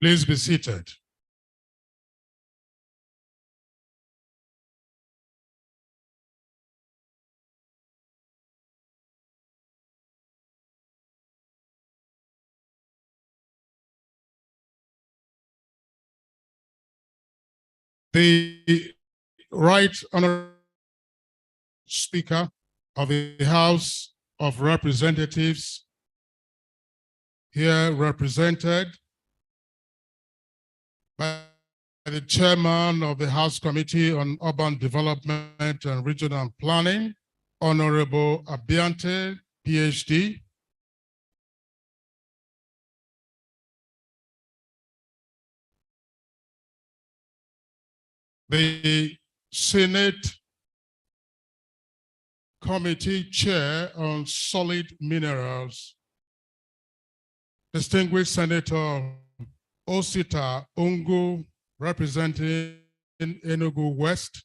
Please be seated. The Right Honorable Speaker of the House of Representatives, here represented by the Chairman of the House Committee on Urban Development and Regional Planning, Honorable Abiante, PhD. The Senate Committee Chair on Solid Minerals, Distinguished Senator Osita Ungu, representing Enugu West.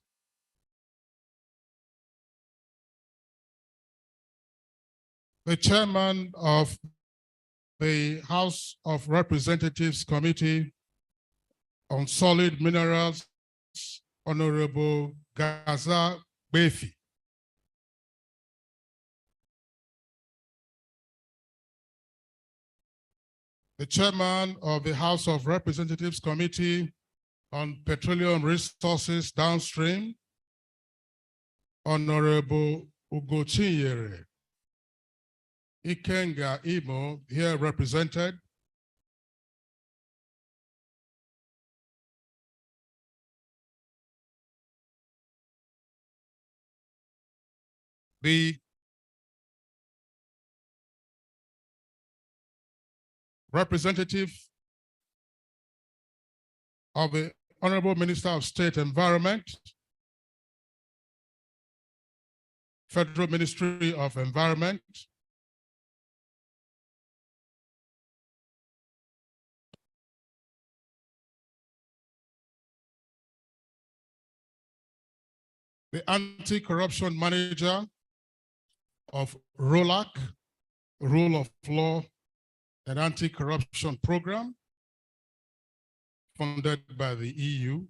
The Chairman of the House of Representatives Committee on Solid Minerals, Honorable Gaza Befi. The Chairman of the House of Representatives Committee on Petroleum Resources Downstream, Honorable Ugochinyere Ikenga Imo, here represented. The representative of the Honorable Minister of State Environment, Federal Ministry of Environment, the Anti-Corruption Manager of ROLAC, Rule of Law and Anti-Corruption Program, funded by the EU.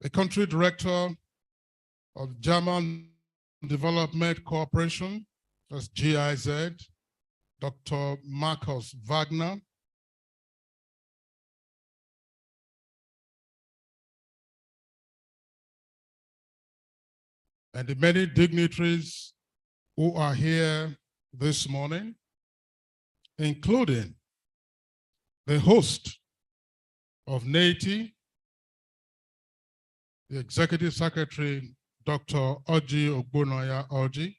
The Country Director of German Development Cooperation, that's GIZ, Dr. Markus Wagner. And the many dignitaries who are here this morning, including the host of Neiti, the Executive Secretary, Dr. Oji Ogbonoya Oji,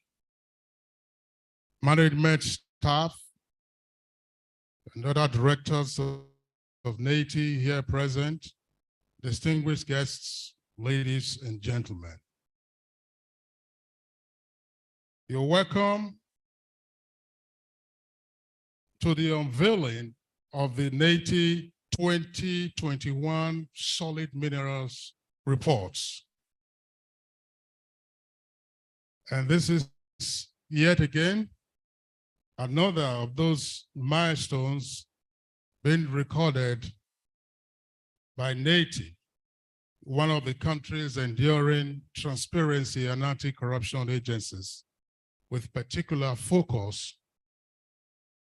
management staff, and other directors of Neiti here present, distinguished guests, ladies and gentlemen. You're welcome to the unveiling of the Neiti 2021 Solid Minerals Reports. And this is yet again another of those milestones being recorded by Neiti, one of the country's enduring transparency and anti-corruption agencies, with particular focus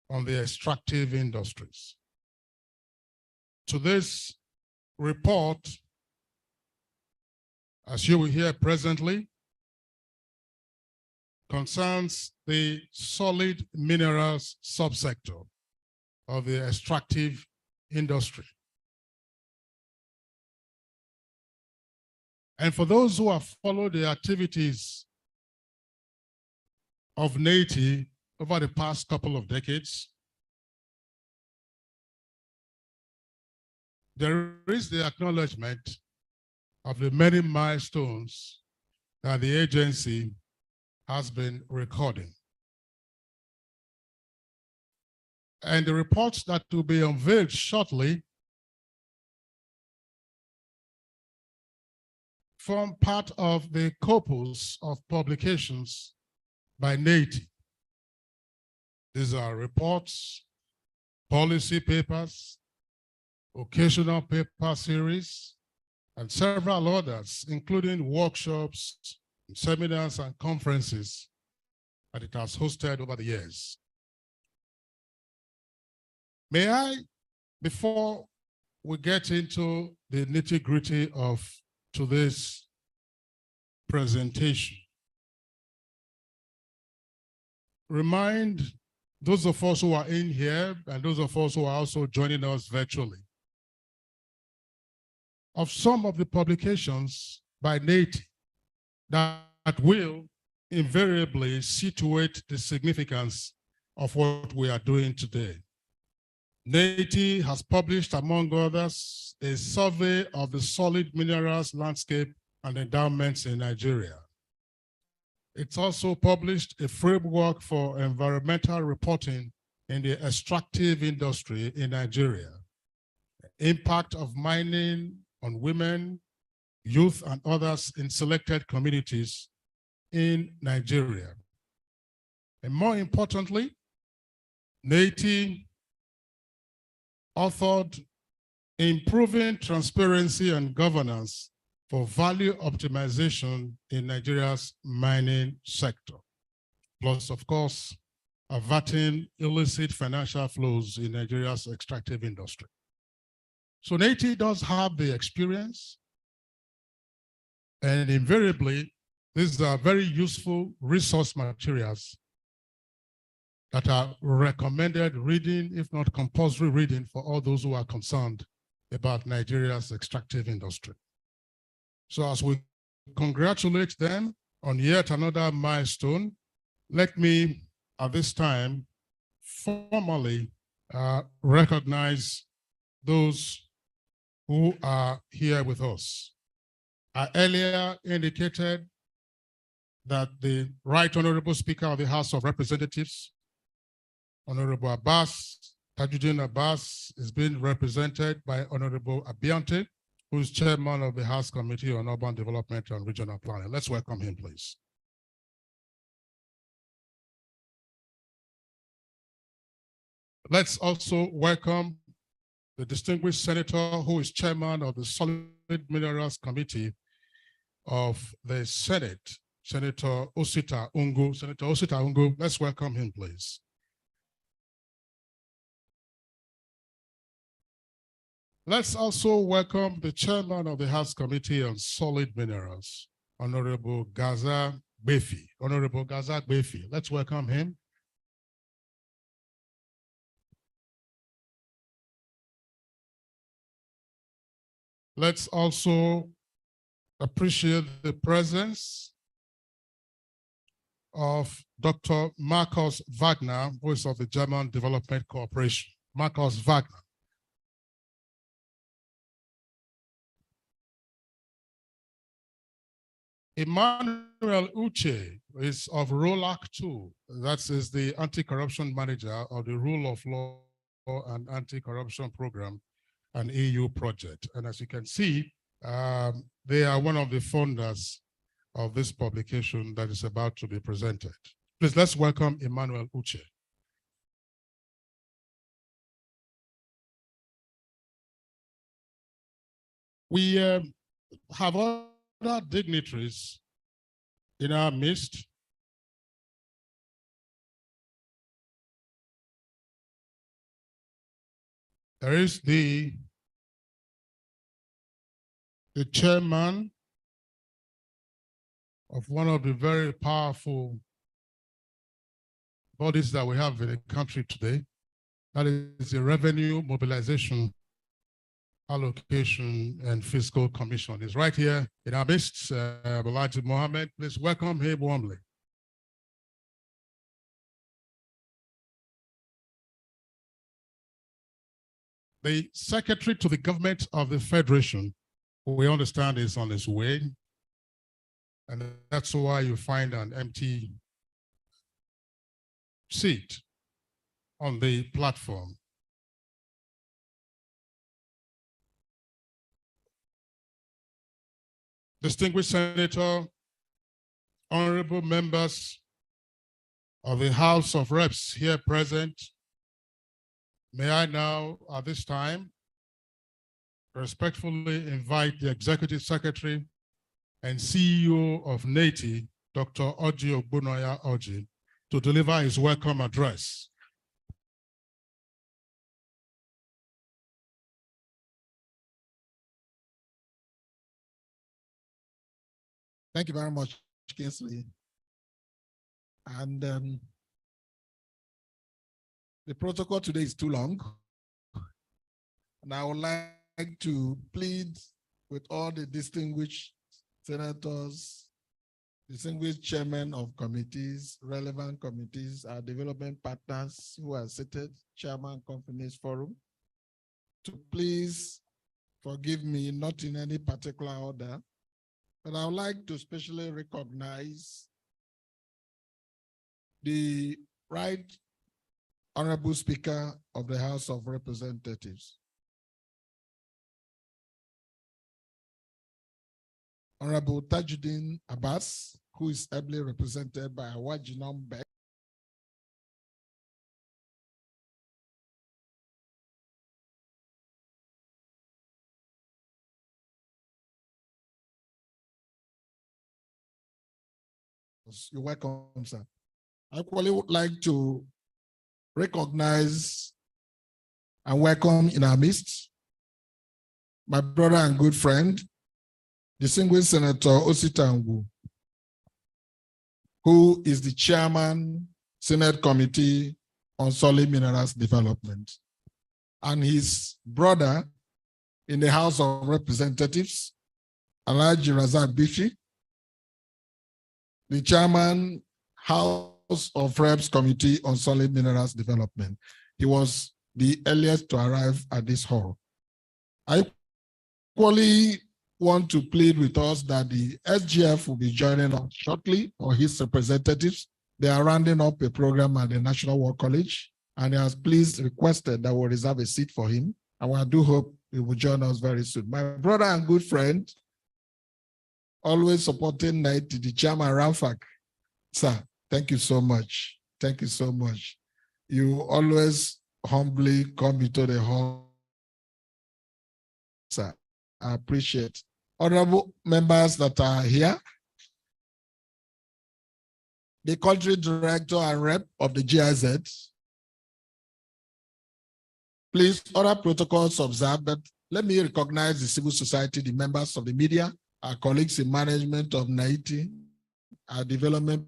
on the extractive industries. To this report, as you will hear presently, concerns the solid minerals subsector of the extractive industry. And for those who have followed the activities of Neiti over the past couple of decades, there is the acknowledgement of the many milestones that the agency has been recording. And the reports that will be unveiled shortly form part of the corpus of publications by Neiti. These are reports, policy papers, occasional paper series, and several others, including workshops, seminars, and conferences that it has hosted over the years. May I, before we get into the nitty-gritty of today's presentation, remind those of us who are in here and those of us who are also joining us virtually of some of the publications by Neiti that will invariably situate the significance of what we are doing today. Neiti has published, among others, a survey of the solid minerals landscape and endowments in Nigeria. It's also published a framework for environmental reporting in the extractive industry in Nigeria, impact of mining on women, youth, and others in selected communities in Nigeria. And more importantly, Neiti authored Improving Transparency and Governance for Value Optimization in Nigeria's Mining Sector, plus, of course, averting illicit financial flows in Nigeria's extractive industry. So Neiti does have the experience, and invariably, these are very useful resource materials that are recommended reading, if not compulsory reading, for all those who are concerned about Nigeria's extractive industry. So as we congratulate them on yet another milestone, let me, at this time, formally recognize those who are here with us. I earlier indicated that the Right Honorable Speaker of the House of Representatives, Honorable Abbas, Tajuddin Abbas, is being represented by Honorable Abiante, who is Chairman of the House Committee on Urban Development and Regional Planning. Let's welcome him, please. Let's also welcome the distinguished senator who is Chairman of the Solid Minerals Committee of the Senate, Senator Osita Ungu. Senator Osita Ungu, let's welcome him, please. Let's also welcome the Chairman of the House Committee on Solid Minerals, Honorable Gaza Befi. Honorable Gaza Befi, let's welcome him. Let's also appreciate the presence of Dr. Marcus Wagner, who is of the German Development Corporation. Marcus Wagner. Emmanuel Uche is of ROLAC 2. That is the anti-corruption manager of the Rule of Law and Anti-Corruption Program, an EU project. And as you can see, they are one of the funders of this publication that is about to be presented. Please, let's welcome Emmanuel Uche. We have other dignitaries in our midst. There is the chairman of one of the very powerful bodies that we have in the country today. That is the Revenue Mobilization, Allocation, and Fiscal Commission. He's right here in our midst, Balaji Mohammed. Please welcome him warmly. The Secretary to the Government of the Federation, who we understand is on his way, and that's why you find an empty seat on the platform. distinguished senator, honorable members of the House of Reps here present, may I now, at this time, respectfully invite the Executive Secretary and CEO of Neiti, Dr. Oji Ogbunoya Oji, to deliver his welcome address. Thank you very much, Kingsley. And the protocol today is too long. And I would like to plead with all the distinguished senators, distinguished chairmen of committees, relevant committees, our development partners who are seated, chairman companies forum, to please forgive me, not in any particular order, but I would like to specially recognize the Right Honorable Speaker of the House of Representatives, Honorable Tajuddin Abbas, who is ably represented by Awajinom Beck. You're welcome, sir. I equally would like to recognize and welcome in our midst my brother and good friend, distinguished Senator Osita Ngwu, who is the chairman, Senate Committee on Solid Minerals Development, and his brother in the House of Representatives, Alhaji Razak Bishi, the chairman, House of Reps Committee on Solid Minerals Development. He was the earliest to arrive at this hall. I equally want to plead with us that the SGF will be joining us shortly, or his representatives. They are rounding up a program at the National War College, and he has please requested that we'll reserve a seat for him. And I do hope he will join us very soon. My brother and good friend, always supporting Neiti, the chairman, Rafak. Sir, thank you so much. Thank you so much. You always humbly come into the hall. Sir, I appreciate. Honorable members that are here, the country director and rep of the GIZ, please, other protocols observed, but let me recognize the civil society, the members of the media, our colleagues in management of Neiti, our development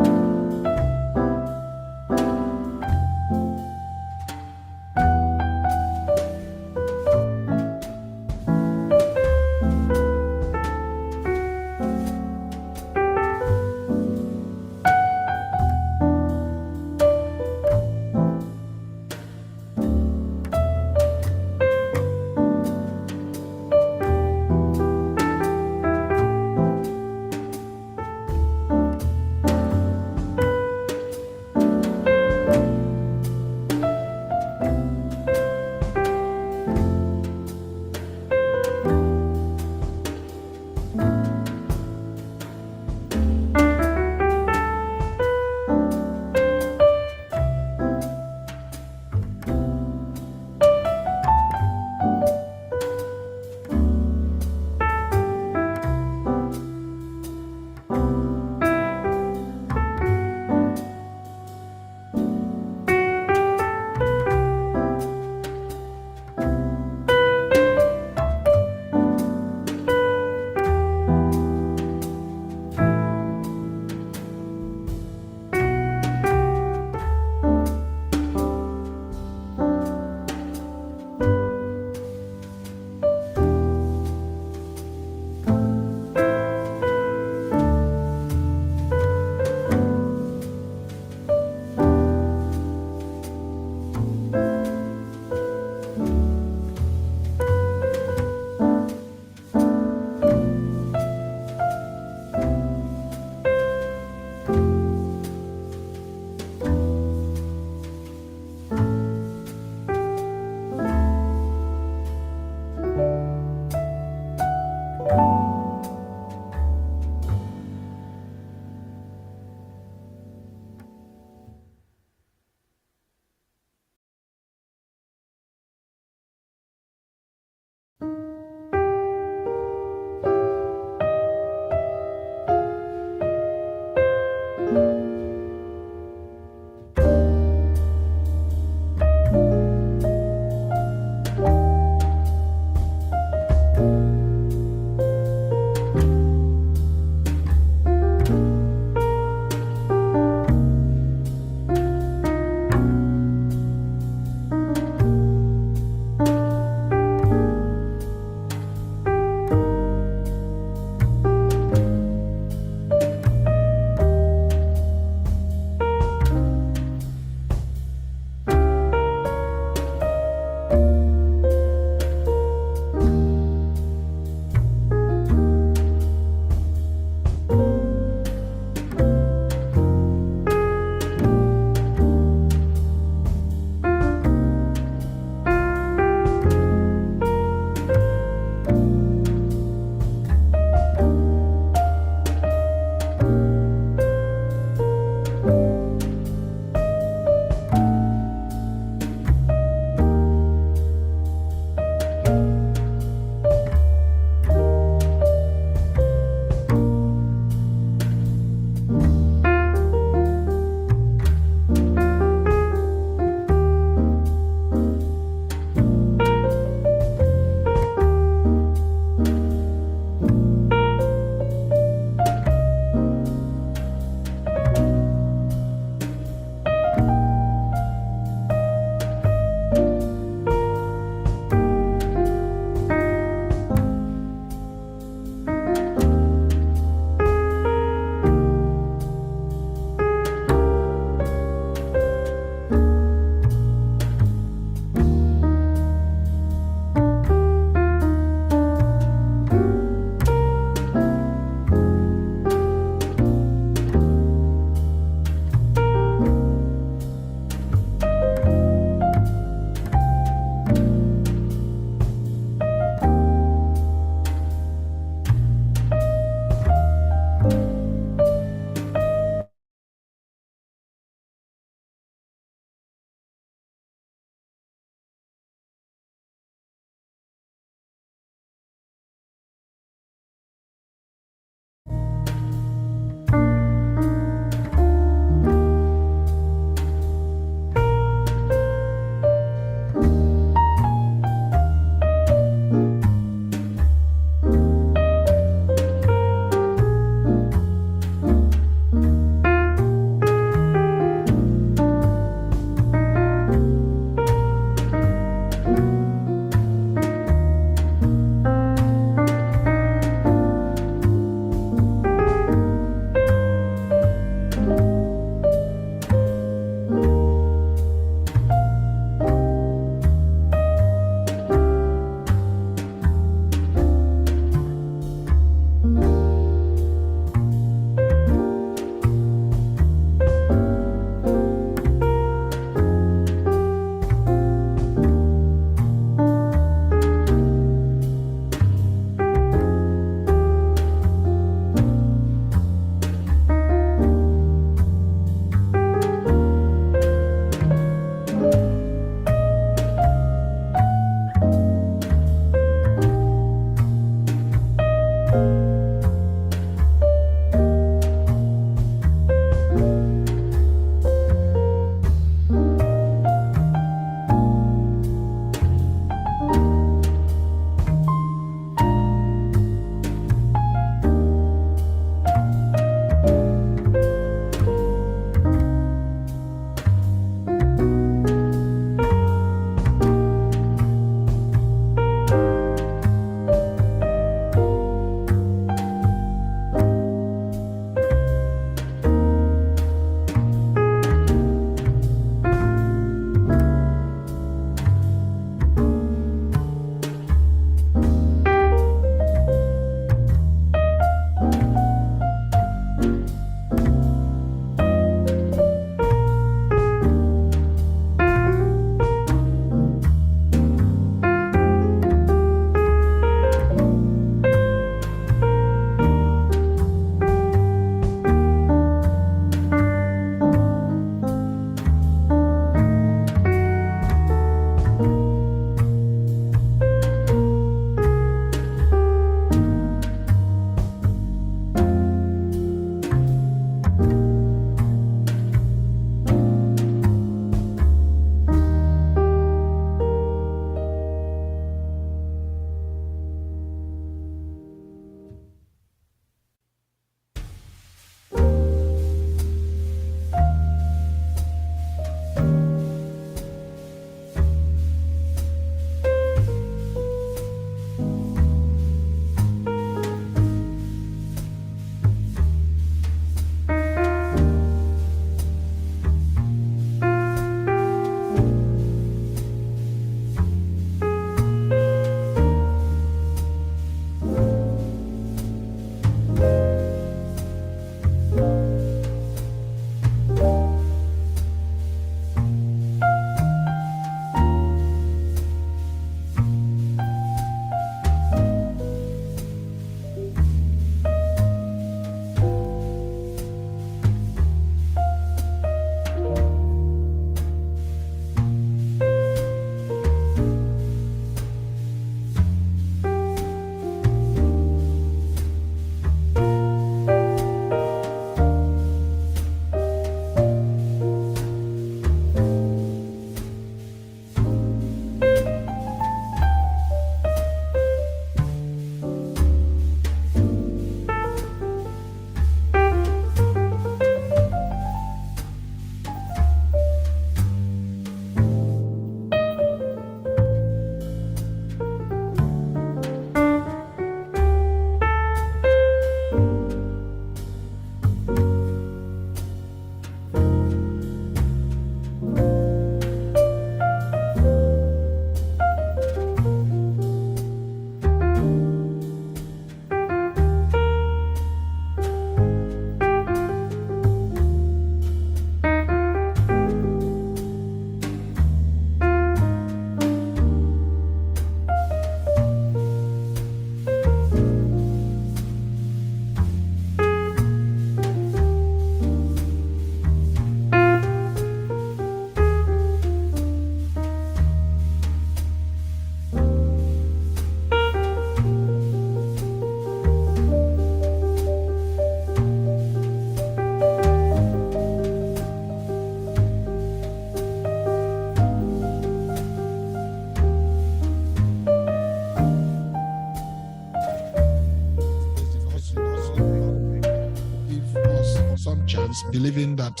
petitions, believing that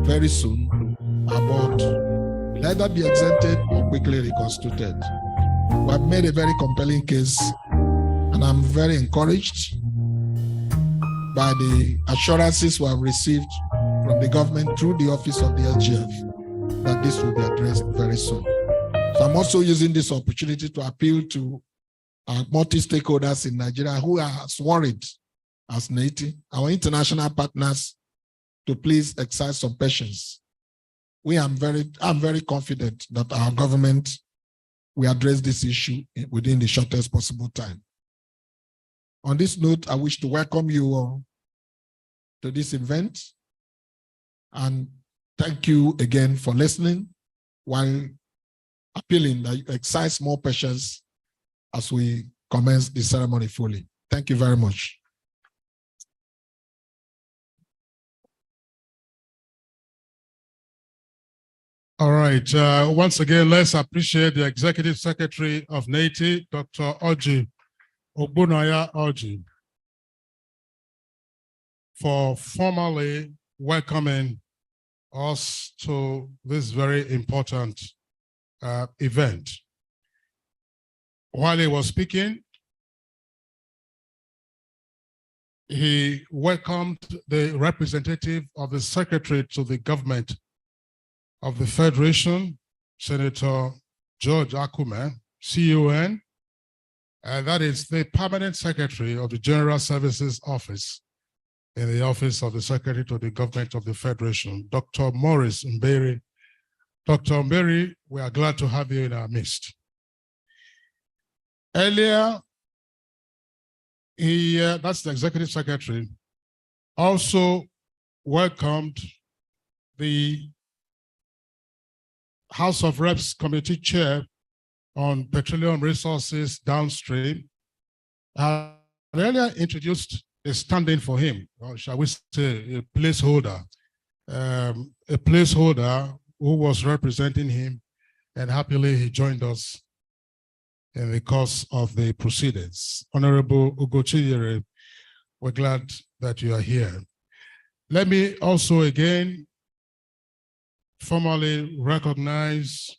very soon our board will either be exempted or quickly reconstituted. We have made a very compelling case, and I'm very encouraged by the assurances we have received from the government through the office of the SGF that this will be addressed very soon. So I'm also using this opportunity to appeal to our multi-stakeholders in Nigeria who are as worried as Neiti, our international partners, to please exercise some patience. I'm very confident that our government will address this issue within the shortest possible time. On this note, I wish to welcome you all to this event and thank you again for listening, while appealing that you exercise more patience as we commence the ceremony fully. Thank you very much. All right. Once again, let's appreciate the Executive Secretary of Neiti, Dr. Oji Ogbunaya Oji, for formally welcoming us to this very important event. While he was speaking, he welcomed the representative of the Secretary to the government of the Federation, Senator George Akume, CUN, and that is the Permanent Secretary of the General Services Office in the Office of the Secretary to the Government of the Federation, Dr. Morris Mberi. Dr. Mberi, we are glad to have you in our midst. Earlier, that's the Executive Secretary, also welcomed the House of Reps Committee Chair on Petroleum Resources Downstream, earlier introduced a stand-in for him, or shall we say a placeholder who was representing him, and happily he joined us in the course of the proceedings. Honorable Ugochiyere, we're glad that you are here. Let me also again formally recognize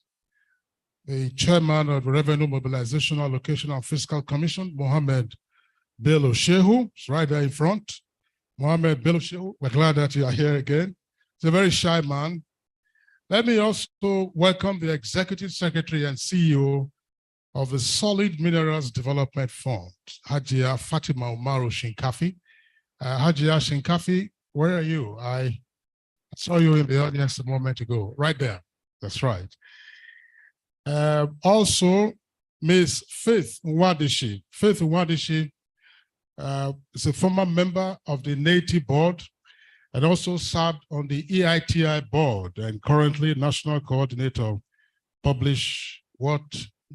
the chairman of the Revenue Mobilization, Allocation and Fiscal Commission, Mohammed Bello Shehu, is right there in front. Mohammed Bello Shehu, we're glad that you are here again. He's a very shy man. Let me also welcome the Executive Secretary and CEO of the Solid Minerals Development Fund, Hajia Fatima Umaru Shinkafi. Hajia Shinkafi, where are you? I saw you in the audience a moment ago, right there. That's right. Also, Ms. Faith Nwadishi. Faith Nwadishi is a former member of the Neiti board and also served on the EITI board and currently National Coordinator Publish What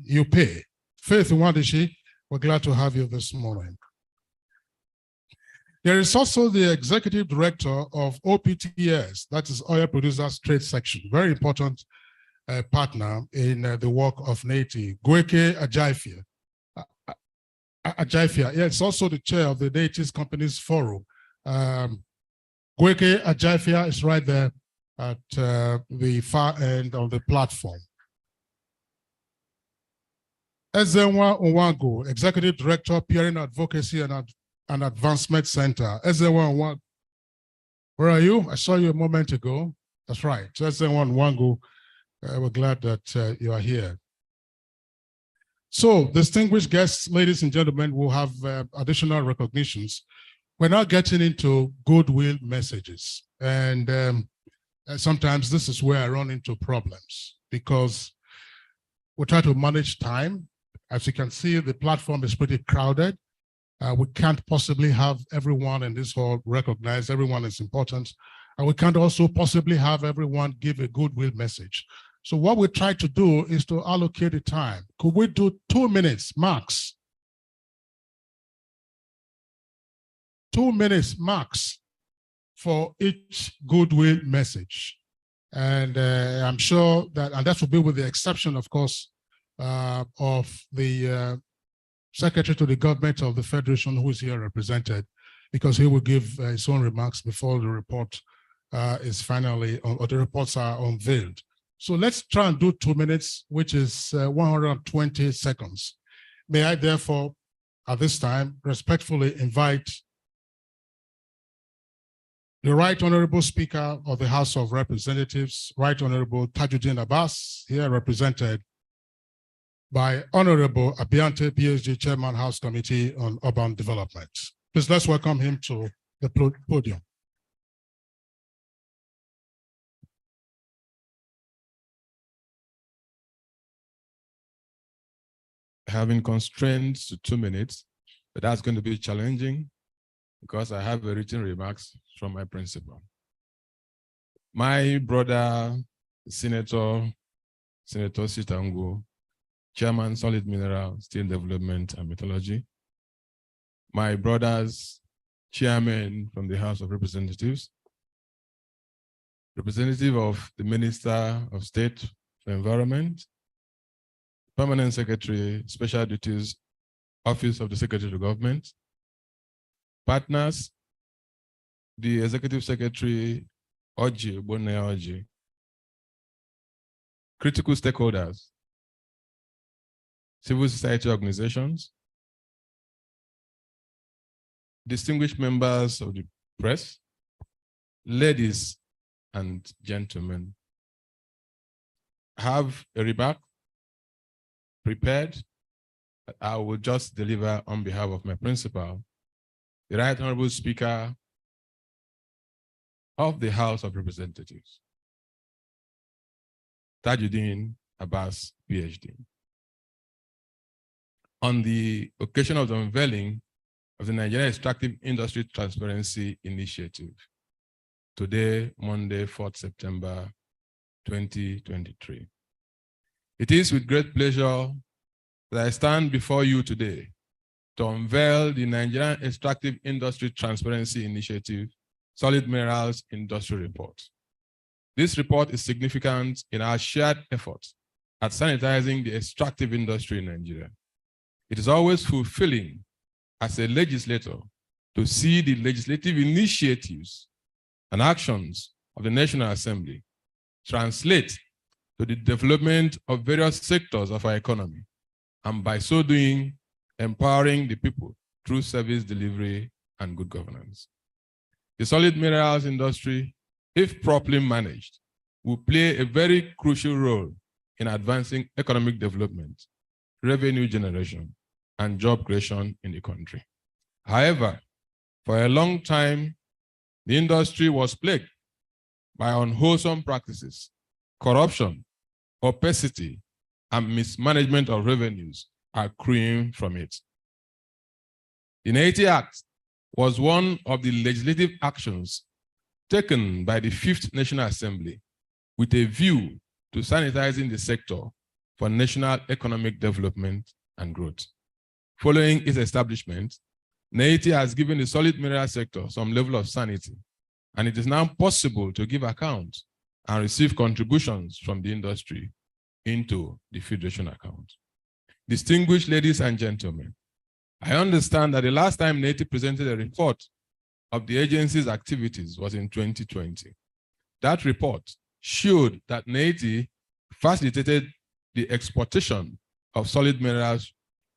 You Pay. Faith Nwadishi, we're glad to have you this morning. There is also the Executive Director of OPTS, that is Oil Producers Trade Section, very important partner in the work of Neiti, Gweke Ajaifia. Ajaifia, yeah, it's also the chair of the Neiti's Companies Forum. Gweke Ajaifia is right there at the far end of the platform. Ezenwa Nwangu, Executive Director, Peering Advocacy and Advancement Center. Ezenwa Nwangu, where are you? I saw you a moment ago. That's right. Ezenwa Nwangu, we're glad that you are here. So, distinguished guests, ladies and gentlemen, we'll have additional recognitions. We're now getting into goodwill messages. And sometimes this is where I run into problems because we try to manage time. As you can see, the platform is pretty crowded. We can't possibly have everyone in this hall recognize everyone is important. And we can't also possibly have everyone give a goodwill message. So what we try to do is to allocate the time. Could we do 2 minutes max? 2 minutes max for each goodwill message. And I'm sure that, and that will be with the exception, of course, of the Secretary to the Government of the Federation who is here represented, because he will give his own remarks before the report is finally, or the reports are unveiled. So let's try and do 2 minutes, which is 120 seconds. May I therefore, at this time, respectfully invite the Right Honorable Speaker of the House of Representatives, Right Honorable Tajuddin Abbas, here represented by Honorable Abiante, PhD Chairman, House Committee on Urban Development. Please let's welcome him to the podium. Having constraints to 2 minutes, but that's going to be challenging because I have a written remarks from my principal. My brother, Senator Sitango, Chairman, Solid Mineral, Steel Development and Metallurgy. My brothers, Chairman from the House of Representatives, Representative of the Minister of State for Environment, Permanent Secretary, Special Duties, Office of the Secretary of Government, partners, the Executive Secretary, Oji, Bonne Oji, critical stakeholders, civil society organizations, distinguished members of the press, ladies and gentlemen. I have a remark prepared that I will just deliver on behalf of my principal, the Right Honorable Speaker of the House of Representatives, Tajuddin Abbas, PhD. On the occasion of the unveiling of the Nigerian Extractive Industry Transparency Initiative, today, Monday, 4th September, 2023. It is with great pleasure that I stand before you today to unveil the Nigerian Extractive Industry Transparency Initiative Solid Minerals Industry Report. This report is significant in our shared efforts at sanitizing the extractive industry in Nigeria. It is always fulfilling as a legislator to see the legislative initiatives and actions of the National Assembly translate to the development of various sectors of our economy, and by so doing, empowering the people through service delivery and good governance. The solid minerals industry, if properly managed, will play a very crucial role in advancing economic development, revenue generation, and job creation in the country. However, for a long time, the industry was plagued by unwholesome practices, corruption, opacity, and mismanagement of revenues accruing from it. The Neiti Act was one of the legislative actions taken by the 5th National Assembly with a view to sanitizing the sector for national economic development and growth. Following its establishment, Neiti has given the solid mineral sector some level of sanity, and it is now possible to give account and receive contributions from the industry into the Federation account. Distinguished ladies and gentlemen, I understand that the last time Neiti presented a report of the agency's activities was in 2020. That report showed that Neiti facilitated the exportation of solid minerals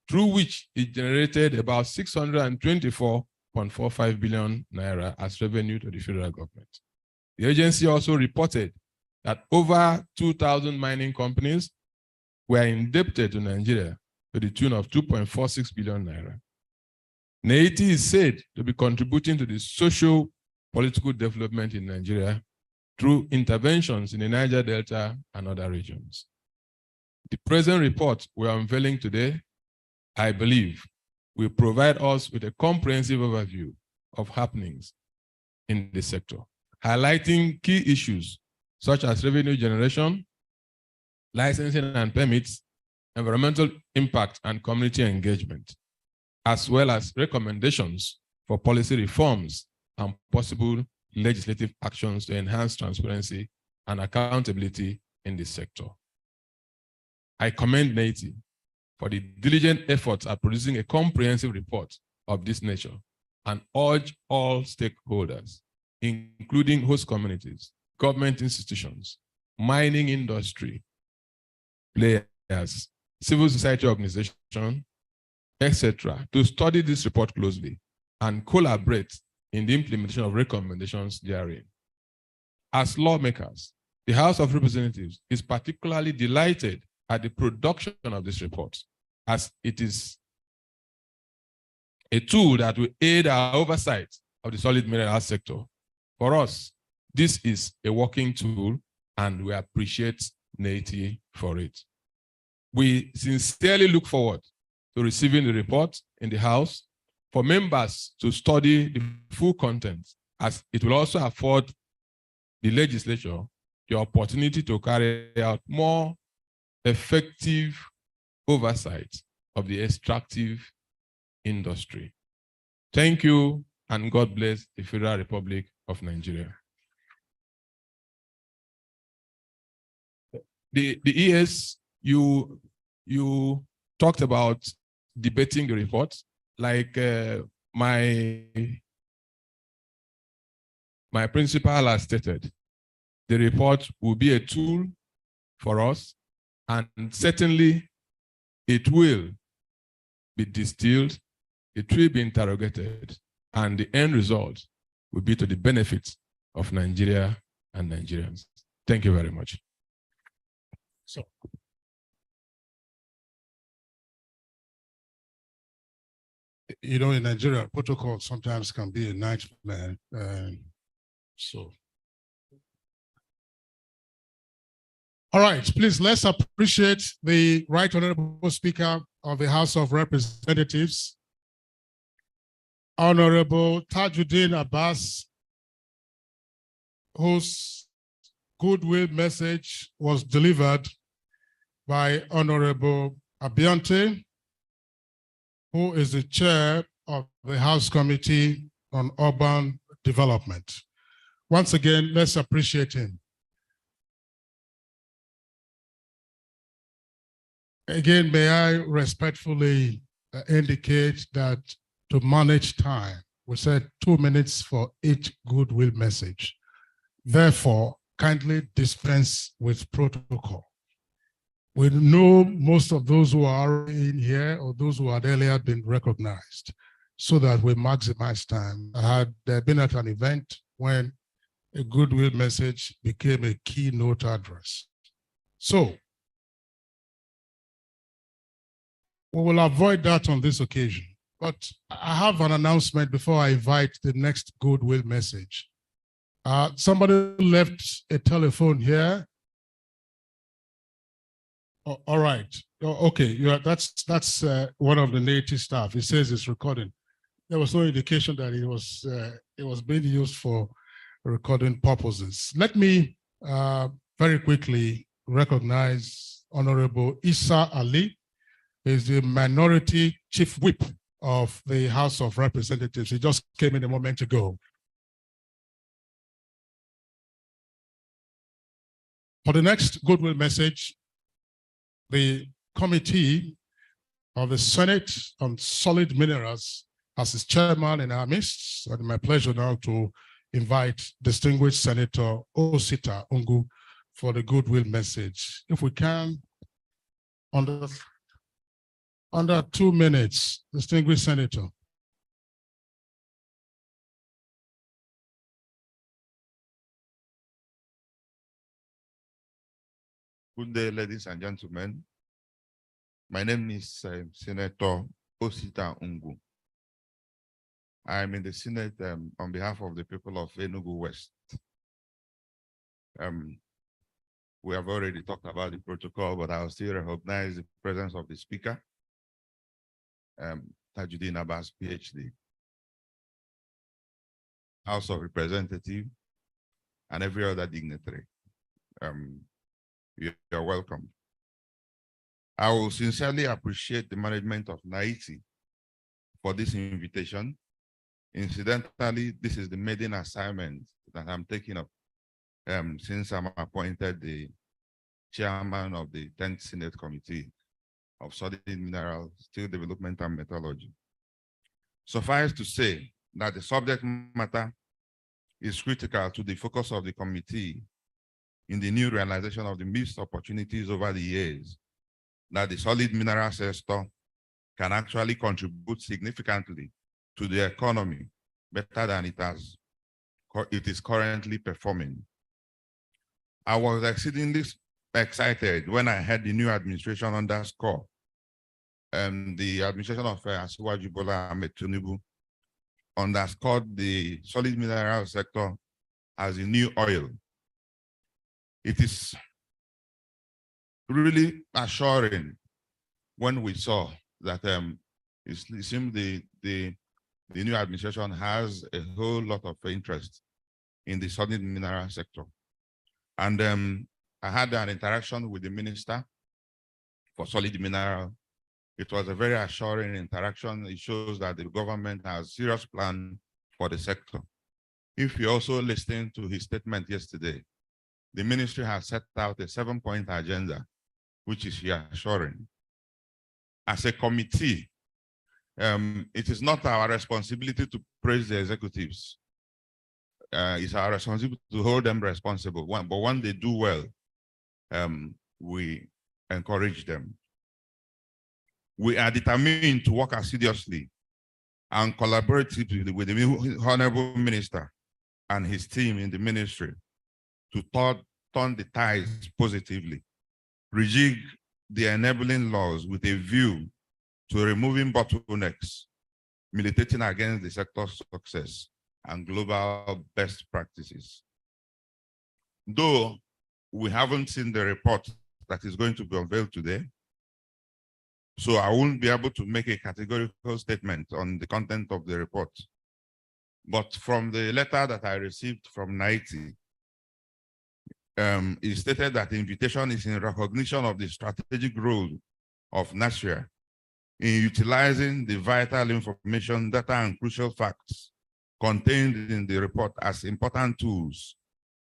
through which it generated about 624.45 billion naira as revenue to the federal government. The agency also reported that over 2,000 mining companies were indebted to Nigeria to the tune of 2.46 billion naira. Neiti is said to be contributing to the social political development in Nigeria through interventions in the Niger Delta and other regions. The present report we are unveiling today, I believe, will provide us with a comprehensive overview of happenings in the sector, highlighting key issues such as revenue generation, licensing and permits, environmental impact and community engagement, as well as recommendations for policy reforms and possible legislative actions to enhance transparency and accountability in this sector. I commend Neiti for the diligent efforts at producing a comprehensive report of this nature and urge all stakeholders, including host communities, government institutions, mining industry, players, civil society organizations, etc., to study this report closely and collaborate in the implementation of recommendations therein. As lawmakers, the House of Representatives is particularly delighted at the production of this report, as it is a tool that will aid our oversight of the solid mineral sector. For us, this is a working tool, and we appreciate Neiti for it. We sincerely look forward to receiving the report in the House for members to study the full content, as it will also afford the legislature the opportunity to carry out more effective oversight of the extractive industry. Thank you, and God bless the Federal Republic of Nigeria. The ES, you talked about debating the report, like my principal has stated. The report will be a tool for us, and certainly it will be distilled, it will be interrogated, and the end result will be to the benefit of Nigeria and Nigerians. Thank you very much. So, you know, in Nigeria, protocol sometimes can be a nightmare. All right, please, let's appreciate the Right Honorable Speaker of the House of Representatives, Honorable Tajuddin Abbas, whose goodwill message was delivered by Honorable Abiante, who is the chair of the House Committee on Urban Development. Once again, let's appreciate him. Again, may I respectfully indicate that to manage time, we said 2 minutes for each goodwill message. Therefore, kindly dispense with protocol. We know most of those who are in here or those who had earlier been recognized, so that we maximize time. I had been at an event when a goodwill message became a keynote address. So, we will avoid that on this occasion. But I have an announcement before I invite the next goodwill message. Somebody left a telephone here. Oh, all right. Oh, okay. That's one of the Neiti staff. He says it's recording. There was no indication that it was being used for recording purposes. Let me very quickly recognize Honorable Issa Ali. Is the Minority Chief Whip of the House of Representatives. He just came in a moment ago. For the next goodwill message, the Committee of the Senate on Solid Minerals as its chairman in our midst. It's my pleasure now to invite distinguished Senator Osita Ungu for the goodwill message. If we can, under 2 minutes, distinguished Senator. Good day, ladies and gentlemen. My name is Senator Osita Ungu. I'm in the Senate on behalf of the people of Enugu West. We have already talked about the protocol, but I'll still recognize the presence of the speaker, Tajuddin Abbas, PhD, House of Representatives, and every other dignitary. You're welcome. I will sincerely appreciate the management of Neiti for this invitation. Incidentally, this is the maiden assignment that I'm taking up since I'm appointed the chairman of the 10th Senate Committee of Solid Mineral, Steel Development and Metallurgy. Suffice to say that the subject matter is critical to the focus of the committee in the new realization of the missed opportunities over the years that the solid mineral sector can actually contribute significantly to the economy better than it is currently performing. I was exceedingly excited when I heard the new administration underscore the administration of Asiwaju Bola Ahmed Tinubu underscored the solid mineral sector as a new oil. It is really assuring when we saw that it seems the new administration has a whole lot of interest in the solid mineral sector. And I had an interaction with the Minister for Solid Mineral. It was a very assuring interaction. It shows that the government has a serious plan for the sector. If you also listen to his statement yesterday, the ministry has set out a 7-point agenda, which is reassuring. As a committee, it is not our responsibility to praise the executives. It's our responsibility to hold them responsible. But when they do well, we encourage them. We are determined to work assiduously and collaboratively with the Honorable Minister and his team in the ministry to turn the tides positively, rejig the enabling laws with a view to removing bottlenecks, militating against the sector's success and global best practices. Though we haven't seen the report that is going to be unveiled today, so I won't be able to make a categorical statement on the content of the report. But from the letter that I received from Neiti, it stated that the invitation is in recognition of the strategic role of Nigeria in utilizing the vital information, data, and crucial facts contained in the report as important tools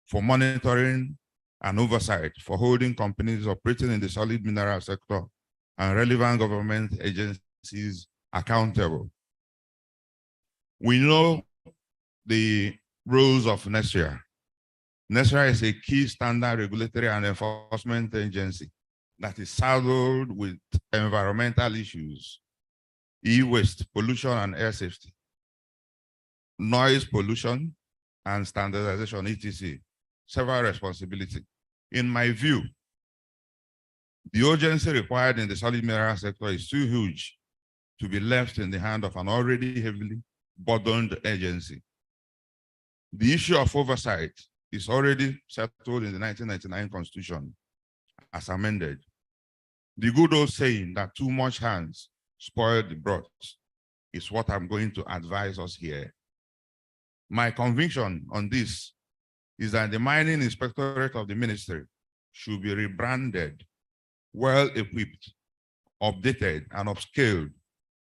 for monitoring and oversight for holding companies operating in the solid mineral sector and relevant government agencies accountable. We know the roles of NESRIA. NESRIA is a key standard regulatory and enforcement agency that is saddled with environmental issues, e-waste, pollution and air safety, noise pollution and standardization, etc. Several responsibilities. In my view, the urgency required in the solid mineral sector is too huge to be left in the hand of an already heavily burdened agency. The issue of oversight is already settled in the 1999 Constitution as amended. The good old saying that too much hands spoil the broth is what I'm going to advise us here. My conviction on this is that the Mining Inspectorate of the Ministry should be rebranded, well-equipped, updated, and upscaled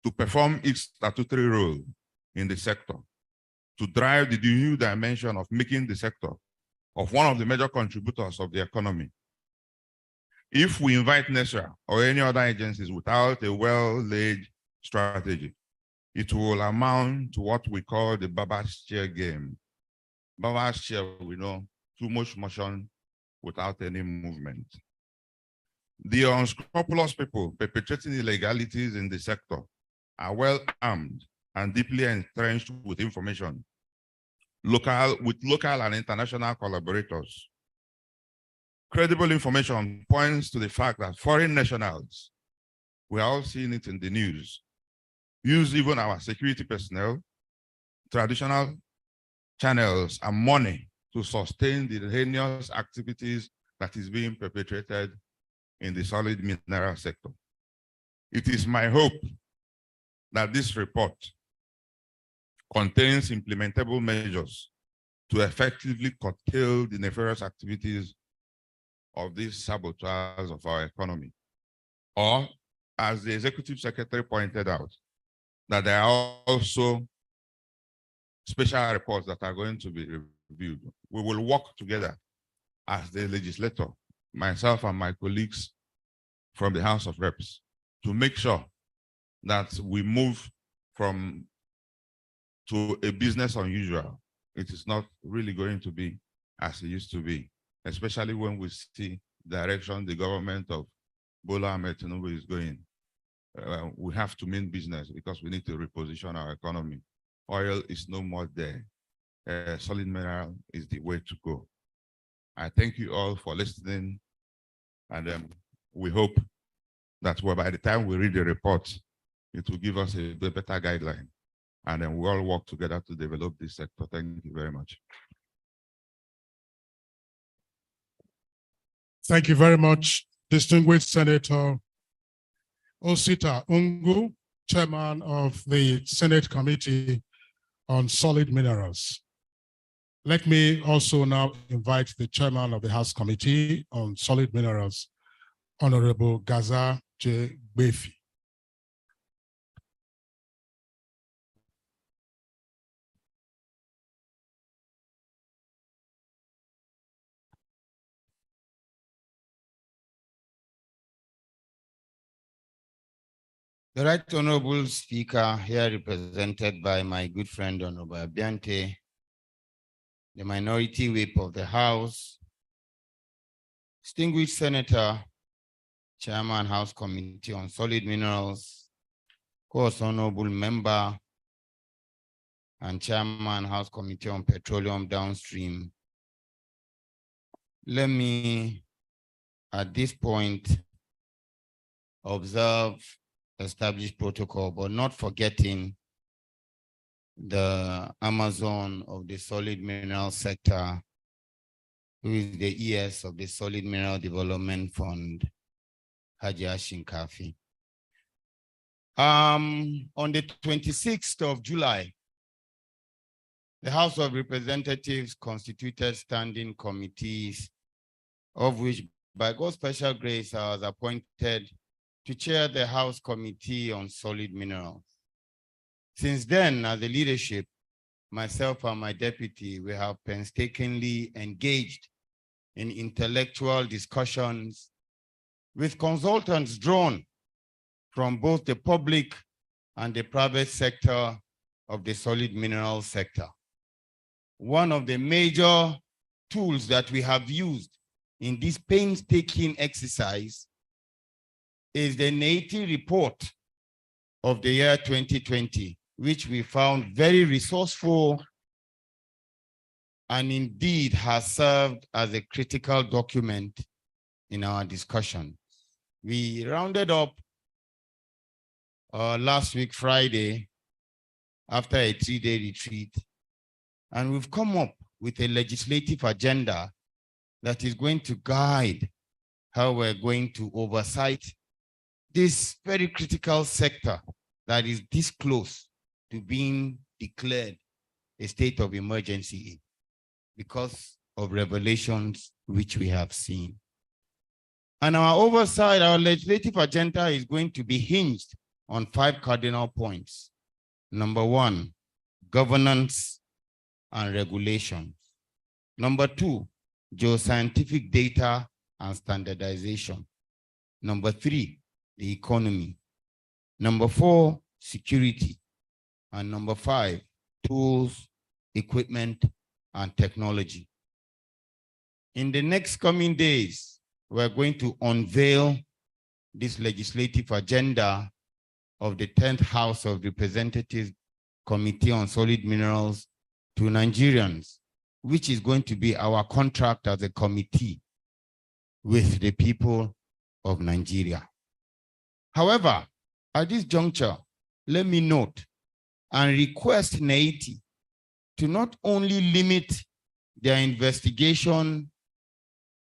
to perform its statutory role in the sector, to drive the new dimension of making the sector of one of the major contributors of the economy. If we invite NESRA or any other agencies without a well-laid strategy, it will amount to what we call the Baba's chair game. Baba's chair, we know, too much motion without any movement. The unscrupulous people perpetrating illegalities in the sector are well armed and deeply entrenched with information, with local and international collaborators. Credible information points to the fact that foreign nationals, we are all seeing it in the news, use even our security personnel, traditional channels, and money to sustain the heinous activities that is being perpetrated in the solid mineral sector. It is my hope that this report contains implementable measures to effectively curtail the nefarious activities of these saboteurs of our economy. Or, as the Executive Secretary pointed out, that there are also special reports that are going to be reviewed. We will work together as the legislator, myself and my colleagues from the House of Reps, to make sure that we move to a business unusual it is not really going to be as it used to be, especially when we see the direction the government of Bola Ahmed Tinubu is going. We have to mean business because we need to reposition our economy. Oil is no more there. Solid mineral is the way to go. I thank you all for listening, and we hope that by the time we read the report, it will give us a better guideline, and then we all work together to develop this sector. Thank you very much. Thank you very much, distinguished Senator Osita Ungu, Chairman of the Senate Committee on Solid Minerals. Let me also now invite the Chairman of the House Committee on Solid Minerals, Honorable Gaza J. Gbefi. The Right Honorable Speaker, here represented by my good friend Honorable Abiante, the Minority Whip of the House, distinguished Senator, Chairman House Committee on Solid Minerals, of course, Honorable Member and Chairman House Committee on Petroleum Downstream. Let me, at this point, observe established protocol, but not forgetting the Amazon of the solid mineral sector, who is the ES of the Solid Mineral Development Fund, Haja Shinkafi. On the 26th of July, the House of Representatives constituted standing committees, of which by God's special grace, I was appointed to chair the House Committee on Solid Minerals. Since then, as a leadership, myself and my deputy, we have painstakingly engaged in intellectual discussions with consultants drawn from both the public and the private sector of the solid mineral sector. One of the major tools that we have used in this painstaking exercise is the Neiti report of the year 2020, which we found very resourceful and indeed has served as a critical document in our discussion. We rounded up last week, Friday, after a 3-day retreat, and we've come up with a legislative agenda that is going to guide how we're going to oversight this very critical sector that is this close to being declared a state of emergency because of revelations which we have seen. And our oversight, our legislative agenda is going to be hinged on 5 cardinal points. Number 1, governance and regulations. Number 2, geoscientific data and standardization. Number 3, the economy. Number 4, security. And number 5, tools, equipment, and technology. In the next coming days, we're going to unveil this legislative agenda of the 10th House of Representatives Committee on Solid Minerals to Nigerians, which is going to be our contract as a committee with the people of Nigeria. However, at this juncture, let me note and request Neiti to not only limit their investigation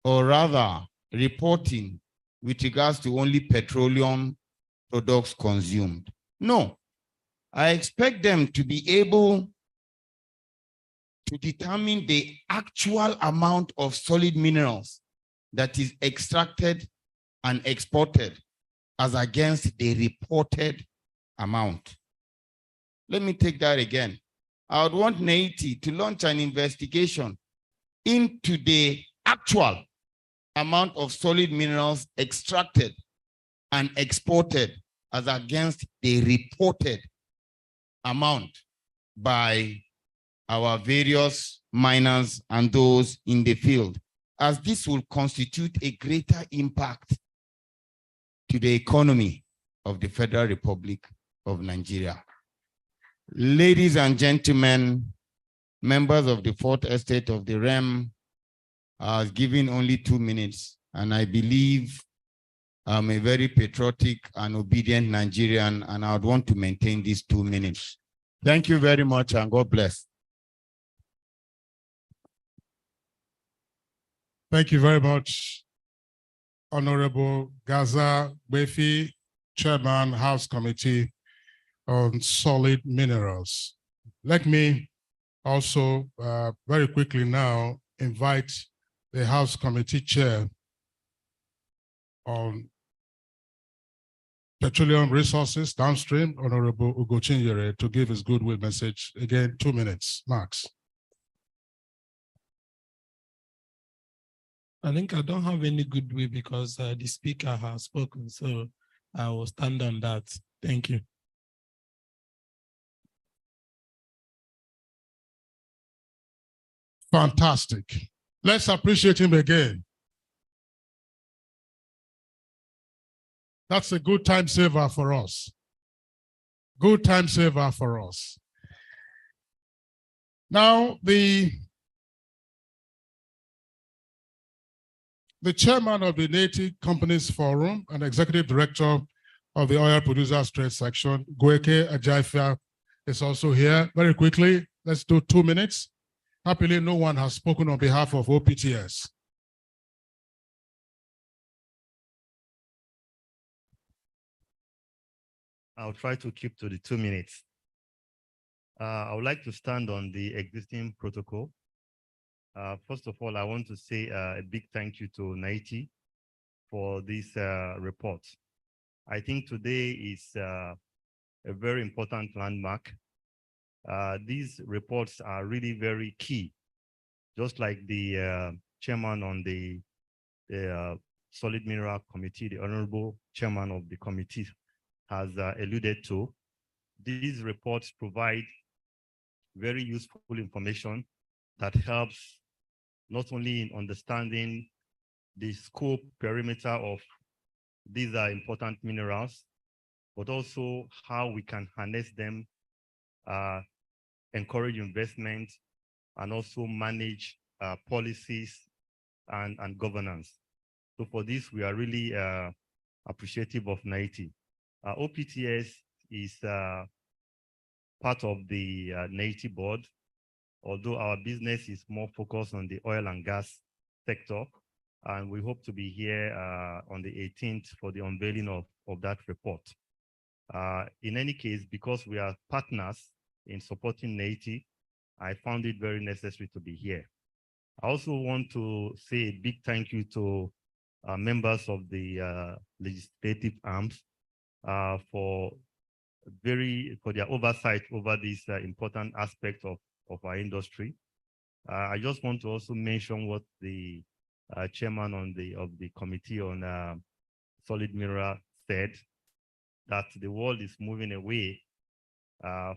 or rather reporting with regards to only petroleum products consumed. No, I expect them to be able to determine the actual amount of solid minerals that is extracted and exported as against the reported amount. Let me take that again. I would want Neiti to launch an investigation into the actual amount of solid minerals extracted and exported as against the reported amount by our various miners and those in the field, as this will constitute a greater impact to the economy of the Federal Republic of Nigeria. Ladies and gentlemen, members of the Fourth Estate of the REM are given only 2 minutes, and I believe I'm a very patriotic and obedient Nigerian, and I would want to maintain these 2 minutes. Thank you very much, and God bless. Thank you very much, Honorable Gaza Gbefi, Chairman, House Committee on Solid Minerals. Let me also very quickly now invite the House Committee Chair on Petroleum Resources Downstream, Honorable Ugochinyere, to give his goodwill message. Again, 2 minutes, max. I think I don't have any goodwill because the speaker has spoken, so I will stand on that. Thank you. Fantastic. Let's appreciate him again. That's a good time saver for us. Good time saver for us. Now, the chairman of the Neiti Companies Forum and executive director of the Oil Producers Trade Section, Goeke Ajaifia, is also here. Very quickly, let's do 2 minutes. Happily, no one has spoken on behalf of OPTS. I'll try to keep to the 2 minutes. I would like to stand on the existing protocol. First of all, I want to say a big thank you to Neiti for this report. I think today is a very important landmark. These reports are really very key, just like the chairman on the Solid Mineral Committee, the honorable chairman of the committee has alluded to. These reports provide very useful information that helps not only in understanding the scope, perimeter of these important minerals, but also how we can harness them, encourage investment, and also manage policies and governance. So for this, we are really appreciative of Neiti. OPTS is part of the Neiti board, although our business is more focused on the oil and gas sector, and we hope to be here on the 18th for the unveiling of that report. In any case, because we are partners in supporting Neiti, I found it very necessary to be here. I also want to say a big thank you to members of the legislative arms for their oversight over this important aspect of our industry. I just want to also mention what the chairman of the committee on solid mineral said, that the world is moving away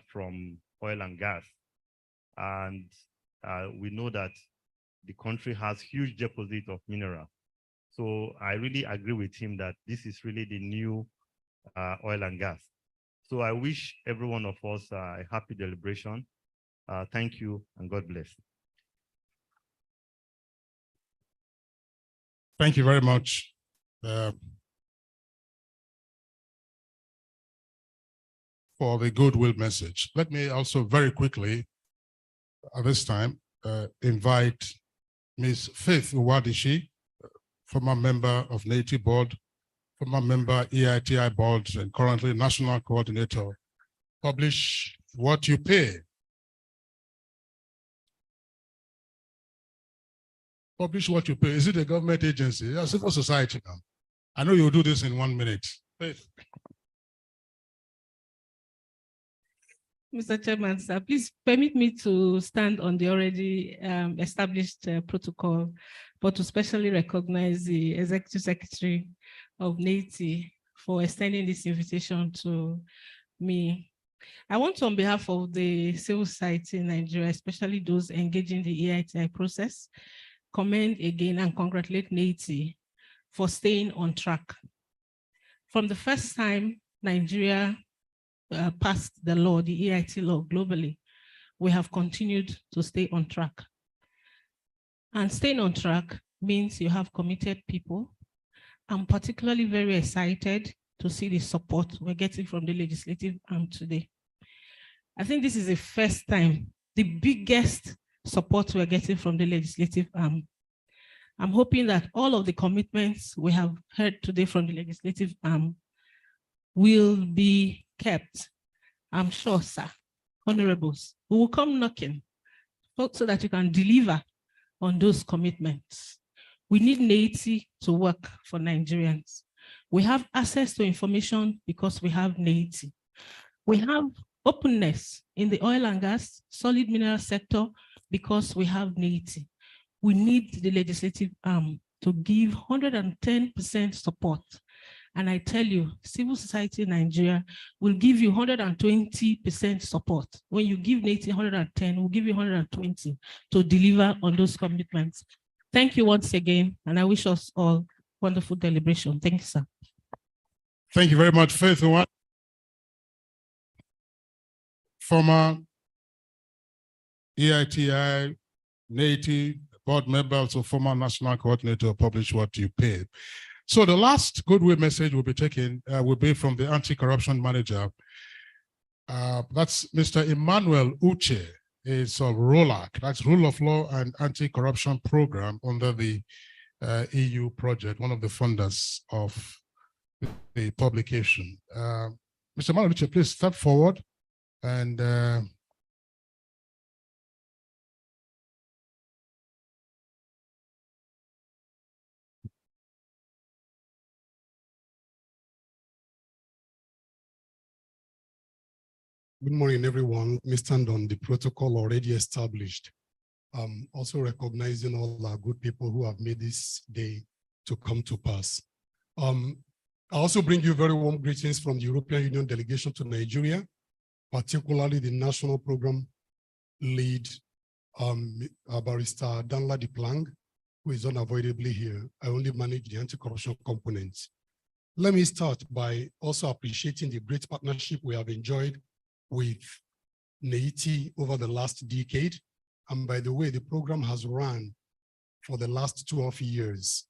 from oil and gas. And we know that the country has huge deposit of mineral. So I really agree with him that this is really the new oil and gas. So I wish every one of us a happy deliberation. Thank you and God bless. Thank you very much. For the goodwill message. Let me also very quickly, at this time, invite Ms. Faith Uwadishi, former member of Neiti board, former member EITI board, and currently national coordinator. Publish what you pay. Publish what you pay. Is it a government agency? Yeah, civil society now. I know you'll do this in 1 minute. Faith. Mr. Chairman, sir, please permit me to stand on the already established protocol, but to specially recognize the Executive Secretary of Neiti for extending this invitation to me. I want to, on behalf of the civil society in Nigeria, especially those engaging the EITI process, commend again and congratulate Neiti for staying on track. From the first time Nigeria passed the law, the EIT law globally, we have continued to stay on track. And staying on track means you have committed people. I'm particularly very excited to see the support we're getting from the legislative arm today. I think this is the first time, the biggest support we're getting from the legislative arm. I'm hoping that all of the commitments we have heard today from the legislative arm will be kept. I'm sure, sir, honorables, we will come knocking so that you can deliver on those commitments. We need Neiti to work for Nigerians. We have access to information because we have Neiti. We have openness in the oil and gas, solid mineral sector because we have Neiti. We need the legislative arm to give 110% support. And I tell you, civil society in Nigeria will give you 120% support. When you give Neiti 110, we'll give you 120 to deliver on those commitments. Thank you once again, and I wish us all wonderful deliberation. Thank you, sir. Thank you very much, Faith. Former EITI, Neiti board member, also former national coordinator, published What You Pay. So the last goodwill message will be taken will be from the anti-corruption manager. That's Mr. Emmanuel Uche. It's a ROLAC, that's Rule of Law and Anti-Corruption Program under the EU project, one of the funders of the publication. Mr. Emmanuel Uche, please step forward and good morning, everyone. Let me stand on the protocol already established. Also recognizing all our good people who have made this day to come to pass. I also bring you very warm greetings from the European Union delegation to Nigeria, particularly the national program lead, Barrister Danla Diplang, who is unavoidably here. I only manage the anti-corruption components. Let me start by also appreciating the great partnership we have enjoyed with Neiti over the last decade. And by the way, the program has run for the last 12 years.